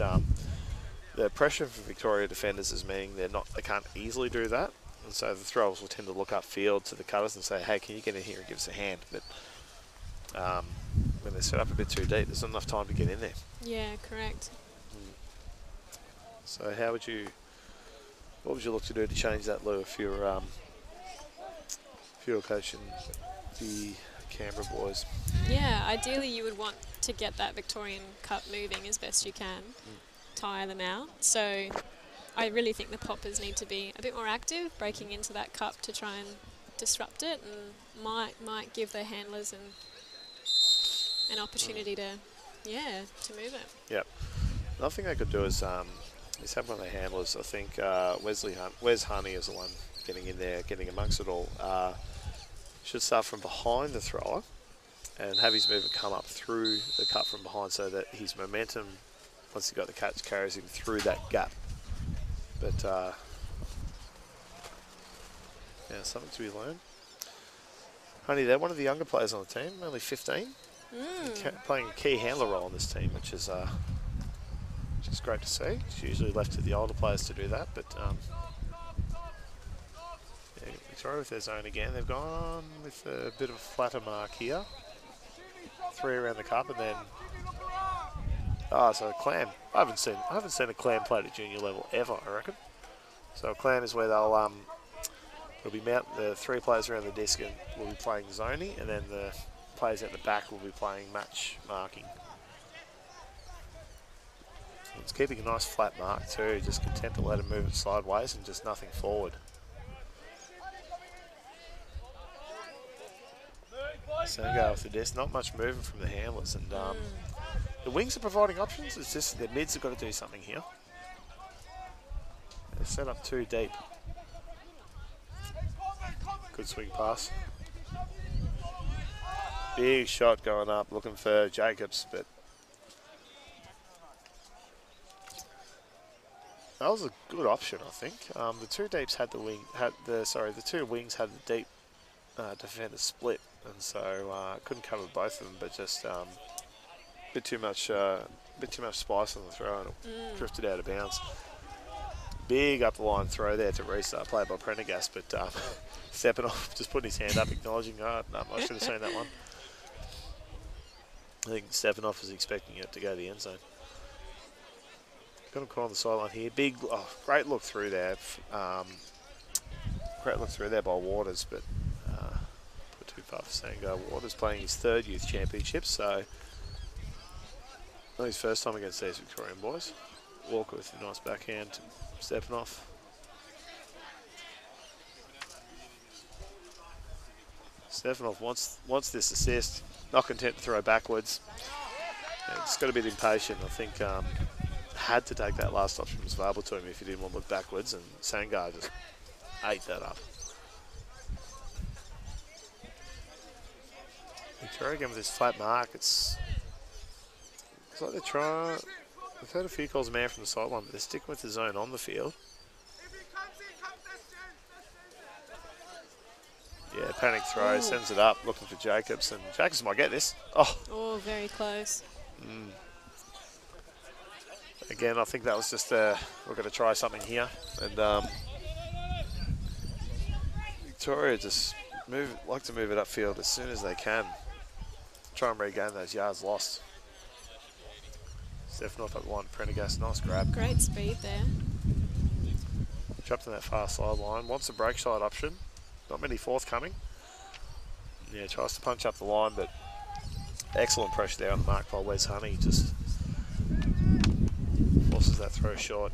the pressure for Victoria defenders is meaning they can't easily do that. And so the throwers will tend to look upfield to the cutters and say, hey, can you get in here and give us a hand? But when they're set up a bit too deep, there's not enough time to get in there. Yeah, correct. So what would you look to do to change that, Lou, if you're coaching the Canberra boys? Yeah, ideally you would want to get that Victorian Cup moving as best you can, tire them out. So I really think the poppers need to be a bit more active, breaking into that cup to try and disrupt it, and might give their handlers an opportunity to move it. Yep. Another thing they could do is He's had one of the handlers, I think. Wes Honey is the one getting in there, getting amongst it all. Should start from behind the thrower and have his movement come up through the cut from behind so that his momentum, once he got the catch, carries him through that gap. But yeah, something to be learned. Honey, they're one of the younger players on the team, only 15, playing a key handler role on this team, which is great to see. It's usually left to the older players to do that, but yeah, Victoria with their zone again. They've gone with a bit of a flatter mark here. 3 around the cup, and then so a clam. I haven't seen a clam played at junior level ever, I reckon. So a clam is where they'll be mount the 3 players around the disc and will be playing zoney, and then the players at the back will be playing match marking. It's keeping a nice flat mark too, just content to let him move it sideways and just nothing forward. Sangar with the disc, not much movement from the handlers, and the wings are providing options. It's just the mids have got to do something here. They're set up too deep. Good swing pass. Big shot going up, looking for Jacobs, but that was a good option, I think. The 2 deeps had the 2 wings had the deep defender split, and so couldn't cover both of them, but just bit too much spice on the throw, and it drifted out of bounds. Big up the line throw there to restart, played by Prendergast, but stepping off, just putting his hand up, acknowledging, no, I should have seen that one. I think Stepanoff was expecting it to go to the end zone. Got him caught on the sideline here. Big, great look through there. Great look through there by Waters, but put too far for Sango. Waters playing his 3rd youth championship, so not his first time against these Victorian boys. Walker with a nice backhand to Stepanoff. Stepanoff wants this assist. Not content to throw backwards. Yeah, just got a bit impatient. I think had to take that last option that was available to him if he didn't want to look backwards, and Sangar just ate that up. Victoria again with this flat mark. It's like they're trying. We've heard a few calls of man from the sideline, but they're sticking with the zone on the field. Yeah, panic throw, sends it up, looking for Jacobs, and Jacobs might get this. Oh, very close. Again, I think that was just we're going to try something here, and Victoria just like to move it upfield as soon as they can. Try and regain those yards lost. Stepanoff at one, Prendergast, nice grab. Great speed there. Dropped on that far sideline, wants a break side option. Not many forthcoming. Yeah, tries to punch up the line, but excellent pressure there on the mark by Wes Honey. Just forces that throw short.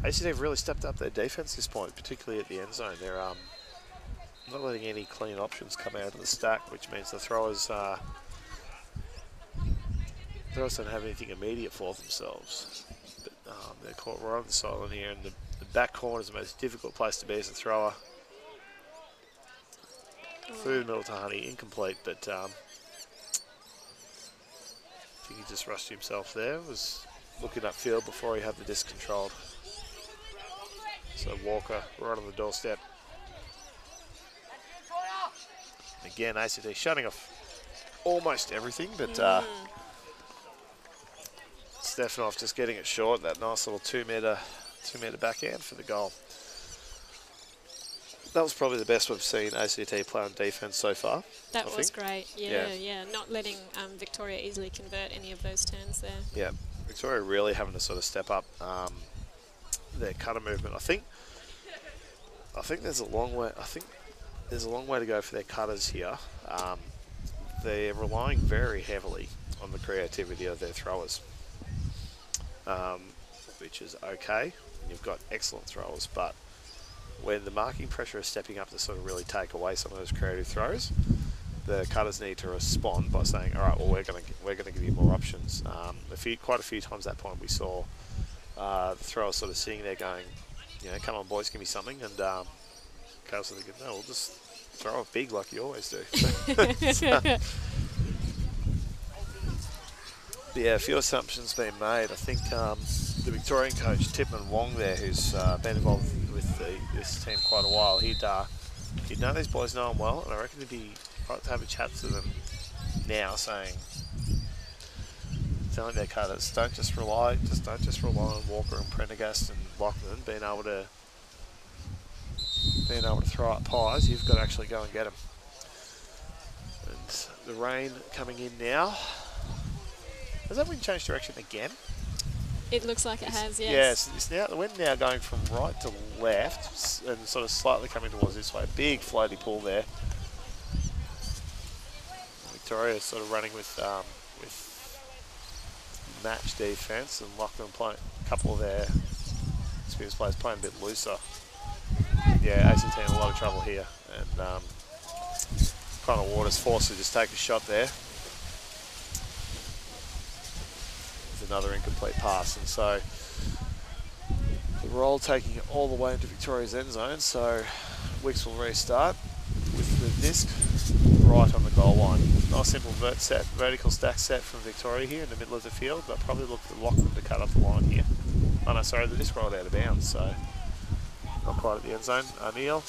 ACT have really stepped up their defense at this point, particularly at the end zone. They're not letting any clean options come out of the stack, which means the throwers don't have anything immediate for themselves. But they're caught right on the sideline here, and the back corner is the most difficult place to be as a thrower. Through the middle to Honey, incomplete, but I think he just rushed himself there. Was looking upfield before he had the disc controlled. So Walker right on the doorstep. Again, ACT shutting off almost everything, but Stepanoff just getting it short. That nice little 2 metre backhand for the goal. That was probably the best we've seen ACT play on defence so far. That was great. Yeah. Not letting Victoria easily convert any of those turns there. Yeah, Victoria really having to sort of step up their cutter movement. I think there's a long way. There's a long way to go for their cutters here. They're relying very heavily on the creativity of their throwers, which is okay. You've got excellent throwers, but when the marking pressure is stepping up to sort of really take away some of those creative throws, the cutters need to respond by saying, all right, well, we're going to give you more options. Quite a few times at that point we saw The thrower sort of sitting there going, you know, come on boys, give me something. And Carl's thinking, no, we'll just throw it big like you always do. Yeah, a few assumptions being made. I think the Victorian coach, Tipman Wong there, who's been involved with this team quite a while, he'd know these boys know him well, and I reckon he'd be right to have a chat to them now, telling their cutters, don't just rely on Walker and Prendergast and Lockman being able to throw up pies. You've got to actually go and get them. And the rain coming in now. Has that wind changed direction again? It looks like it has, yes. Yes, it's now the wind now going from right to left and sort of slightly coming towards this way. Big floaty pool there. Victoria sort of running with match defence, and Lachlan playing a couple of their experienced players playing a bit looser. Yeah, ACT in a lot of trouble here, and Connor Waters forced to just take a shot there. Another incomplete pass, and so the roll taking it all the way into Victoria's end zone, so Wicks will restart with the disc right on the goal line. Nice simple vertical stack set from Victoria here in the middle of the field, but probably look for Lachlan to cut up the line here. Oh no, sorry, the disc rolled out of bounds, so not quite at the end zone. O'Neill,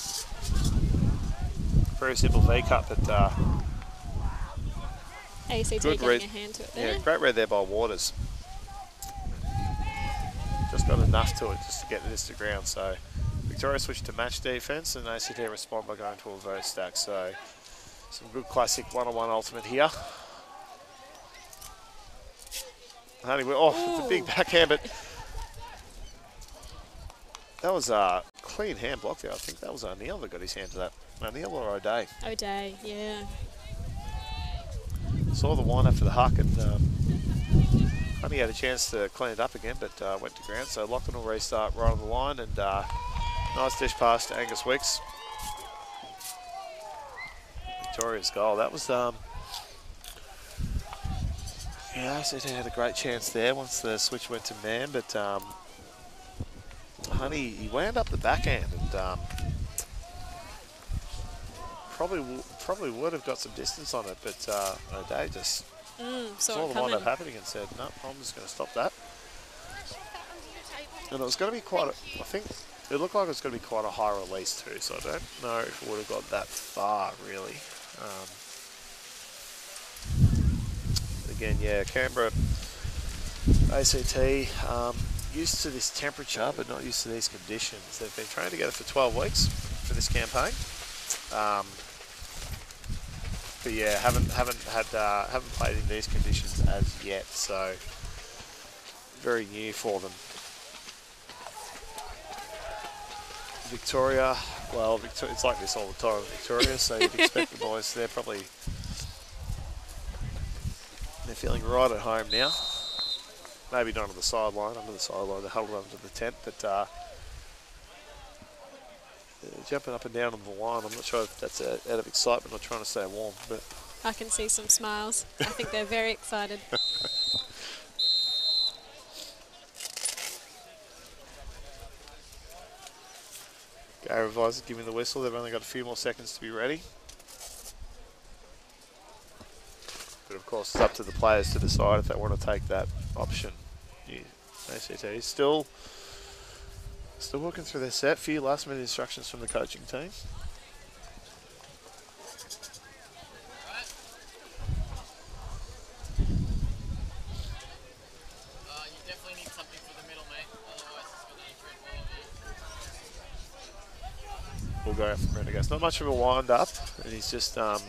very simple V cut, but ACT good getting read. a hand to it there. Yeah, great read there by Waters. Just got enough to it just to get this to ground. So Victoria switched to match defence, and ACT respond by going to a vert stack. So some good classic one-on-one ultimate here. Honey, it's a big backhand, but that was a clean hand block there. I think that was O'Neill that got his hand to that. O'Neill or O'Day? O'Day, yeah. Saw the wind up for the huck, and Honey had a chance to clean it up again, but went to ground. So Lachlan will restart right on the line, and nice dish pass to Angus Wicks. Victoria's goal. That was, yeah, ACT had a great chance there once the switch went to man, but Honey, he wound up the backhand, and probably would have got some distance on it, but O'Day just saw the wind up happening and said, no, I'm just going to stop that. And it was going to be I think it looked like it was going to be quite a high release too, so I don't know if it would have got that far really. Again, yeah, Canberra, ACT, used to this temperature but not used to these conditions. They've been training together for 12 weeks for this campaign. But yeah, haven't played in these conditions as yet, so very new for them. Victoria, well, it's like this all the time in Victoria, so you'd expect the boys, they're feeling right at home now. Maybe not on the sideline, under the sideline, they're huddled under the tent, but jumping up and down on the line. I'm not sure if that's out of excitement or trying to stay warm, but I can see some smiles. I think they're very excited. Gary Revisor giving the whistle. They've only got a few more seconds to be ready. But of course, it's up to the players to decide if they want to take that option. Yeah, ACT still working through their set. Few last minute instructions from the coaching team. You definitely need something for the middle, mate. Otherwise, it's going to We'll go for Prendergast. Not much of a wind up, and he's just throwing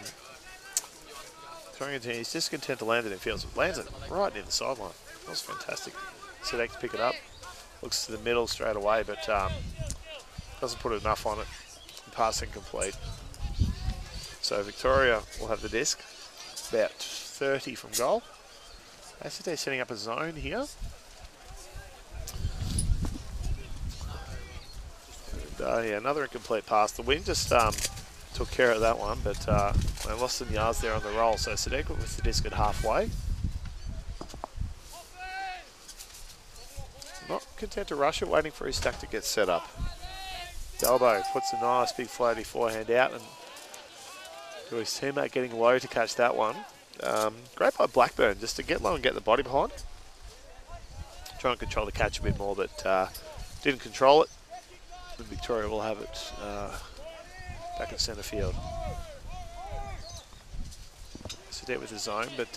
it in. He's just content to land it in fields. Lands it right near the sideline. That was fantastic. Sedek to pick it up. Looks to the middle straight away, but doesn't put enough on it. Pass incomplete. So Victoria will have the disc. About 30 from goal. ACT setting up a zone here. And, yeah, another incomplete pass. The wind just took care of that one, but they lost some yards there on the roll. So Sedek with the disc at halfway. not content to rush it, waiting for his stack to get set up. Delbo puts a nice big floaty forehand out, and to his teammate getting low to catch that one. Great by Blackburn just to get low and get the body behind. Trying to control the catch a bit more, but didn't control it. And Victoria will have it back in centre field. So there with the zone, but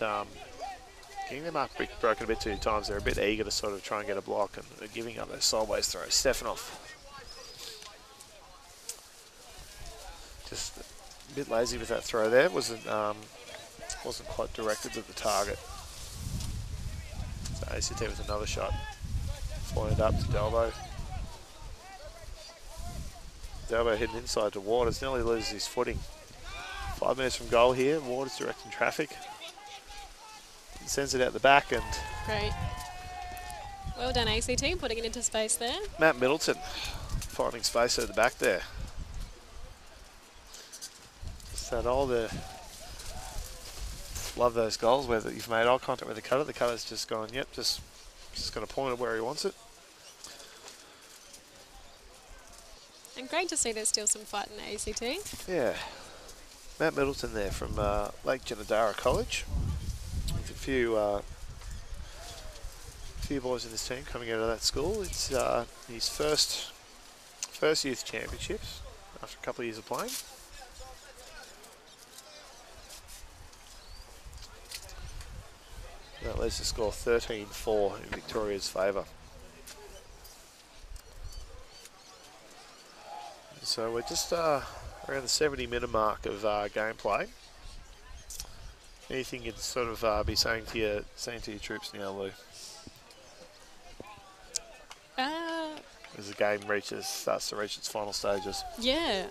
getting them up broken a bit too many times. They're a bit eager to sort of try and get a block, and they're giving up those sideways throws. Stefanov just a bit lazy with that throw there. Wasn't quite directed at the target. So ACT with another shot. Flying it up to Delbo. Delbo hitting inside to Waters. Nearly loses his footing. 5 minutes from goal here. Waters directing traffic. Sends it out the back, and Great. Well done, ACT, putting it into space there. Matt Middleton finding space at the back there. It's that old, love those goals where you've made eye contact with the cutter. The cutter's just gone, yep, just going to point it where he wants it. And great to see there's still some fight in the ACT. Yeah. Matt Middleton there from Lake Genedara College. With a few boys in this team coming out of that school. It's his first youth championships after a couple of years of playing. That leads to score 13-4 in Victoria's favour. So we're just around the 70-minute mark of gameplay. Anything you'd sort of be saying to your troops now, Lou? As the game starts to reach its final stages. Yeah.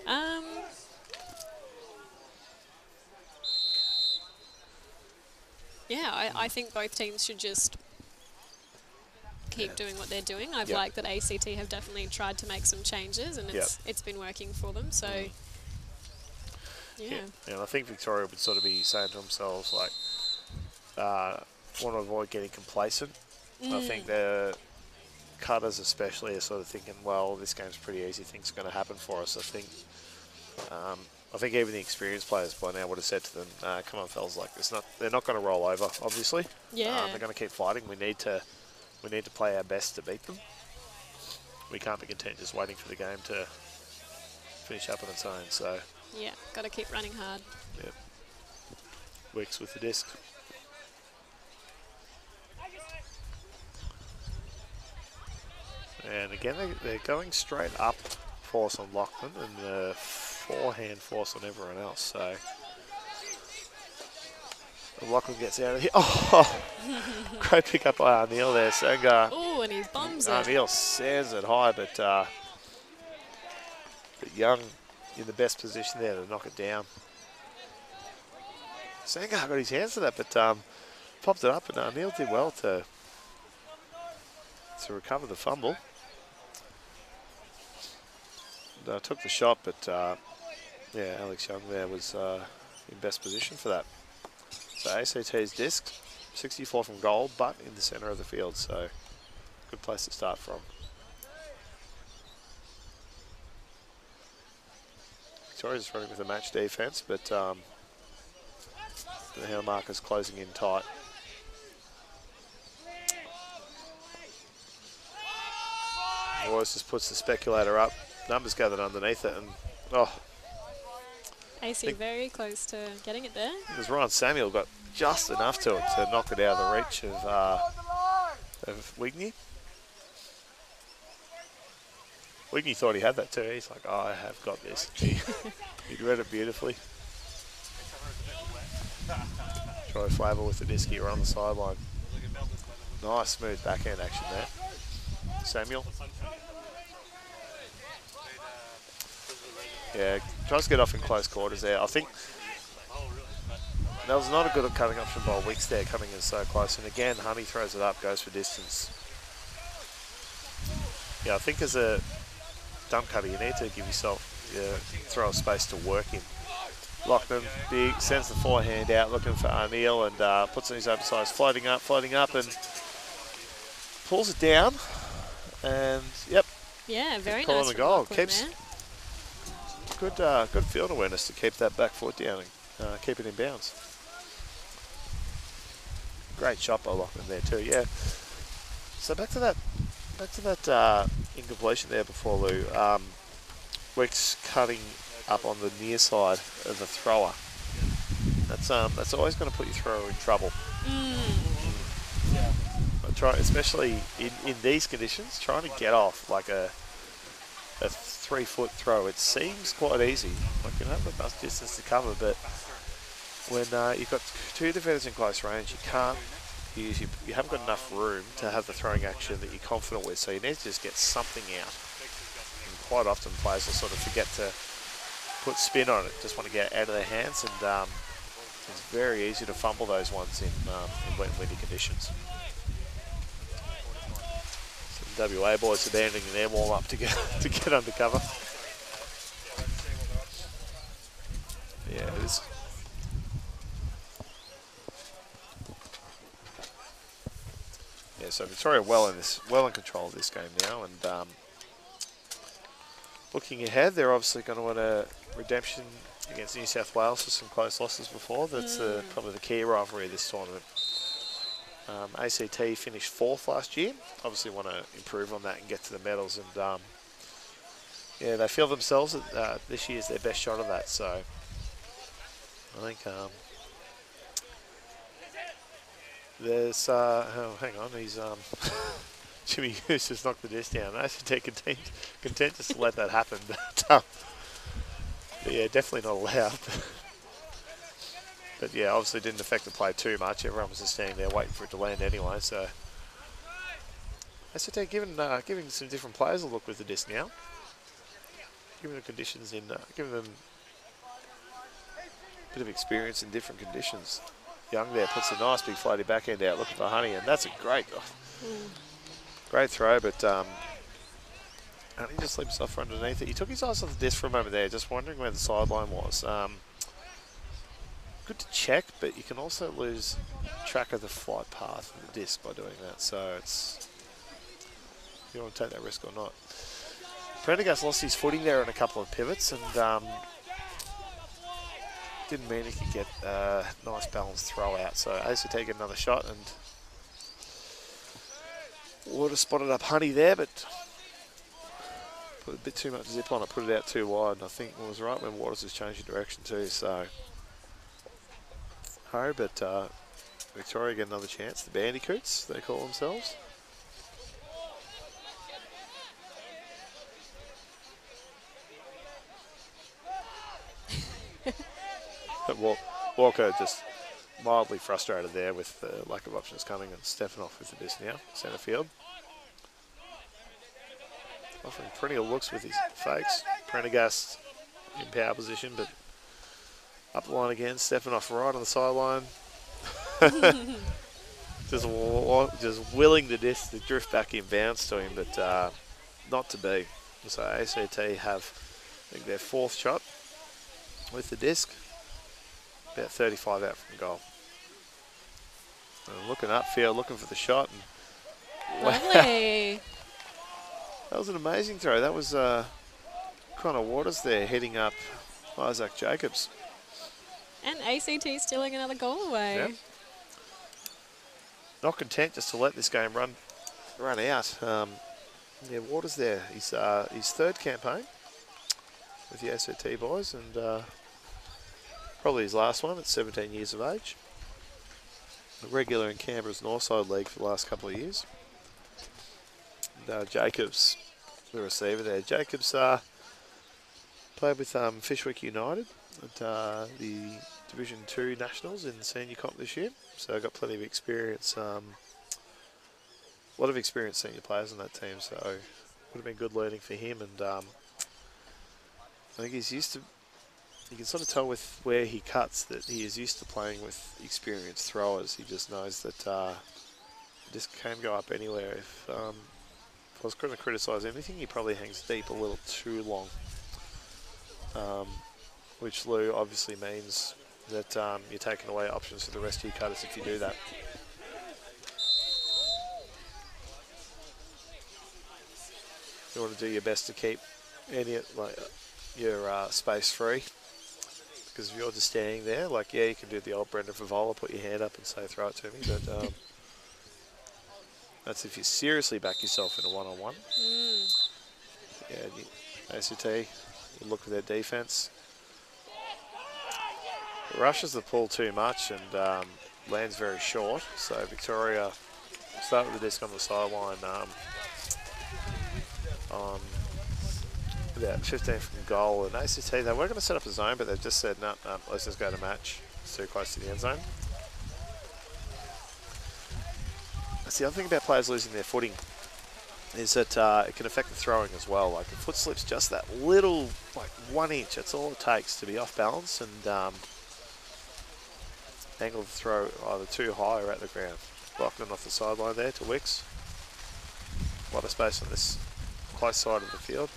Yeah, I think both teams should just keep doing what they're doing. I've liked that ACT have definitely tried to make some changes, and it's been working for them. So, yeah. And I think Victoria would sort of be saying to themselves, like, want to avoid getting complacent. I think the cutters especially are sort of thinking, well, this game's pretty easy, things are going to happen for us. I think even the experienced players by now would have said to them, come on fellas, like they're not going to roll over, obviously. Yeah. They're going to keep fighting. We need to play our best to beat them. We can't be content just waiting for the game to finish up on its own. So Yeah, got to keep running hard. Yep. Wicks with the disc. And again, they're going straight up force on Lachlan and forehand force on everyone else. So Lachlan gets out of here. Oh, great pick up by Arneil there. Sangar. Oh, and he bombs it. Arneil sends it high, but Young in the best position there to knock it down. Sangar got his hands to that, but popped it up, and Arneil did well to recover the fumble. Took the shot, but yeah, Alex Young there was in best position for that. So ACT's disc, 64 from goal, but in the centre of the field, so good place to start from. Victoria's running with a match defence, but the heel marker's closing in tight. Royce just puts the speculator up. Numbers gathered underneath it, and AC very close to getting it there. Because Ryan Samuel got just enough to it to knock it out of the reach of Wigney. Wigney thought he had that too. He's like, oh, I have got this. He'd read it beautifully. Troy Flavel with the disc here on the sideline. Nice smooth backhand action there. Samuel. Yeah, tries to get off in close quarters there. I think that was not a good cutting option by Wicks there, coming in so close. And again, Honey throws it up, goes for distance. Yeah, I think as a dump cutter, you need to give yourself throw a space to work in. Lockman big, sends the forehand out, looking for Arneil, and puts on his oversize, floating up, and pulls it down. And, yep, Yeah, very call nice. on the from goal. Lachlan Keeps there. good field awareness to keep that back foot down and keep it in bounds. Great shot by Lachlan there too. Yeah. So back to that incompletion there before Lou. Wick's cutting up on the near side of the thrower. That's always going to put your thrower in trouble. Especially in these conditions, trying to get off like a 3-foot throw. It seems quite easy. Like you have enough distance to cover, but when you've got two defenders in close range, you can't use you haven't got enough room to have the throwing action that you're confident with. So you need to just get something out. And quite often players will sort of forget to put spin on it. Just want to get out of their hands, and it's very easy to fumble those ones in wet and windy conditions. WA boys abandoning their warm up to get under cover. Yeah, it is. Yeah, so Victoria well in control of this game now, and looking ahead, they're obviously going to want a redemption against New South Wales for some close losses before. That's probably the key rivalry of this tournament. ACT finished 4th last year. Obviously want to improve on that and get to the medals. And yeah, they feel themselves that this year's their best shot of that. So I think there's, oh, hang on, he's, Jimmy Hughes just knocked the disc down. ACT content just to let that happen. But yeah, definitely not allowed. But yeah, obviously didn't affect the play too much. Everyone was just standing there waiting for it to land anyway. So ACT giving some different players a look with the disc now. Giving them conditions giving them a bit of experience in different conditions. Young there puts a nice big floaty backhand out looking for Honey, and that's a great throw, but Honey just slips off underneath it. He took his eyes off the disc for a moment there, just wondering where the sideline was. Good to check, but you can also lose track of the flight path of the disc by doing that. So it's, you want to take that risk or not. Prendergast lost his footing there on a couple of pivots, and didn't mean he could get a nice balanced throw out. So ACT get another shot, and would have spotted up Honey there, but put a bit too much zip on it, put it out too wide. And I think it was right when Waters was changing direction too. So hard, but Victoria get another chance. The Bandicoots, they call themselves. But Walker just mildly frustrated there with the lack of options coming, and stepping off with the disc now, centre field. Offering plenty of looks with his fakes. Prendergast in power position, but up the line again, stepping off right on the sideline. just willing the disc to drift back in bounds to him, but not to be. So ACT have, I think, their 4th shot with the disc. About 35 out from goal. And looking upfield, looking for the shot. And Lovely. That was an amazing throw. That was Connor Waters there heading up Isaac Jacobs. And ACT stealing another goal away. Yeah. Not content just to let this game run out. Yeah, Waters there. His 3rd campaign with the ACT boys, and probably his last one at 17 years of age. A regular in Canberra's Northside League for the last couple of years. And Jacobs, the receiver there. Jacobs played with Fishwick United at the Division 2 Nationals in the senior comp this year. So got plenty of experience, a lot of experienced senior players on that team. So would have been good learning for him. And I think he's used to, you can sort of tell with where he cuts that he is used to playing with experienced throwers. He just knows that this can go up anywhere. If I was going to criticise anything, he probably hangs deep a little too long. Which, Lou, obviously means that you're taking away options for the rest of your cutters if you do that. You want to do your best to keep any like your space free. Because if you're just standing there, like, yeah, you can do the old Brendan Favola, put your hand up and say, throw it to me. But that's if you seriously back yourself in a one-on-one. Yeah, ACT, you look at their defence. Rushes the pull too much and lands very short. So Victoria start with the disc on the sideline on about 15 from goal. And ACT, they were going to set up a zone, but they've just said, no, let's just go to match. It's too close to the end zone. That's the other thing about players losing their footing is that it can affect the throwing as well. Like, the foot slips just that little, like 1 inch. That's all it takes to be off balance and angle the throw either too high or at the ground. Blocking off the sideline there to Wicks. A lot of space on this close side of the field.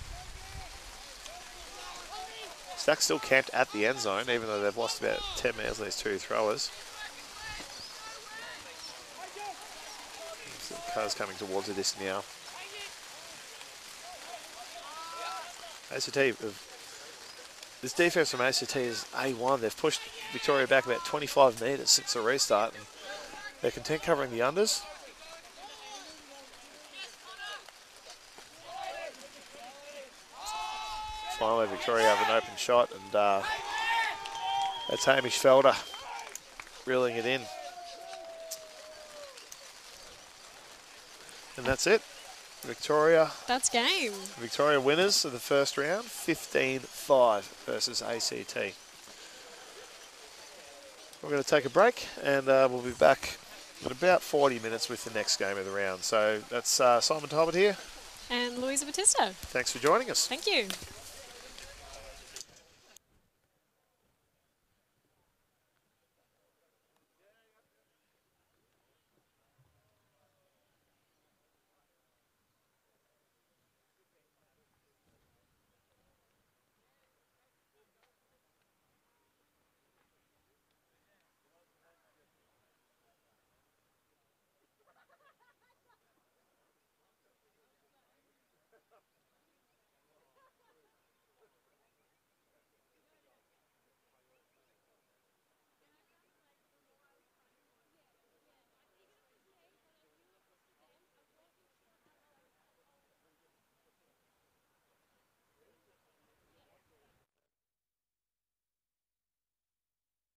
Stack's still camped at the end zone, even though they've lost about 10 metres on these two throwers. So the car's coming towards the disc now. ACT, this defense from ACT is A1. They've pushed Victoria back about 25 metres since the restart. And they're content covering the unders. Finally, Victoria have an open shot, and that's Hamish Felder reeling it in. And that's it. Victoria. That's game. Victoria winners of the first round, 15-5 versus ACT. We're going to take a break, and we'll be back in about 40 minutes with the next game of the round. So that's Simon Talbot here. And Louisa Batista. Thanks for joining us. Thank you.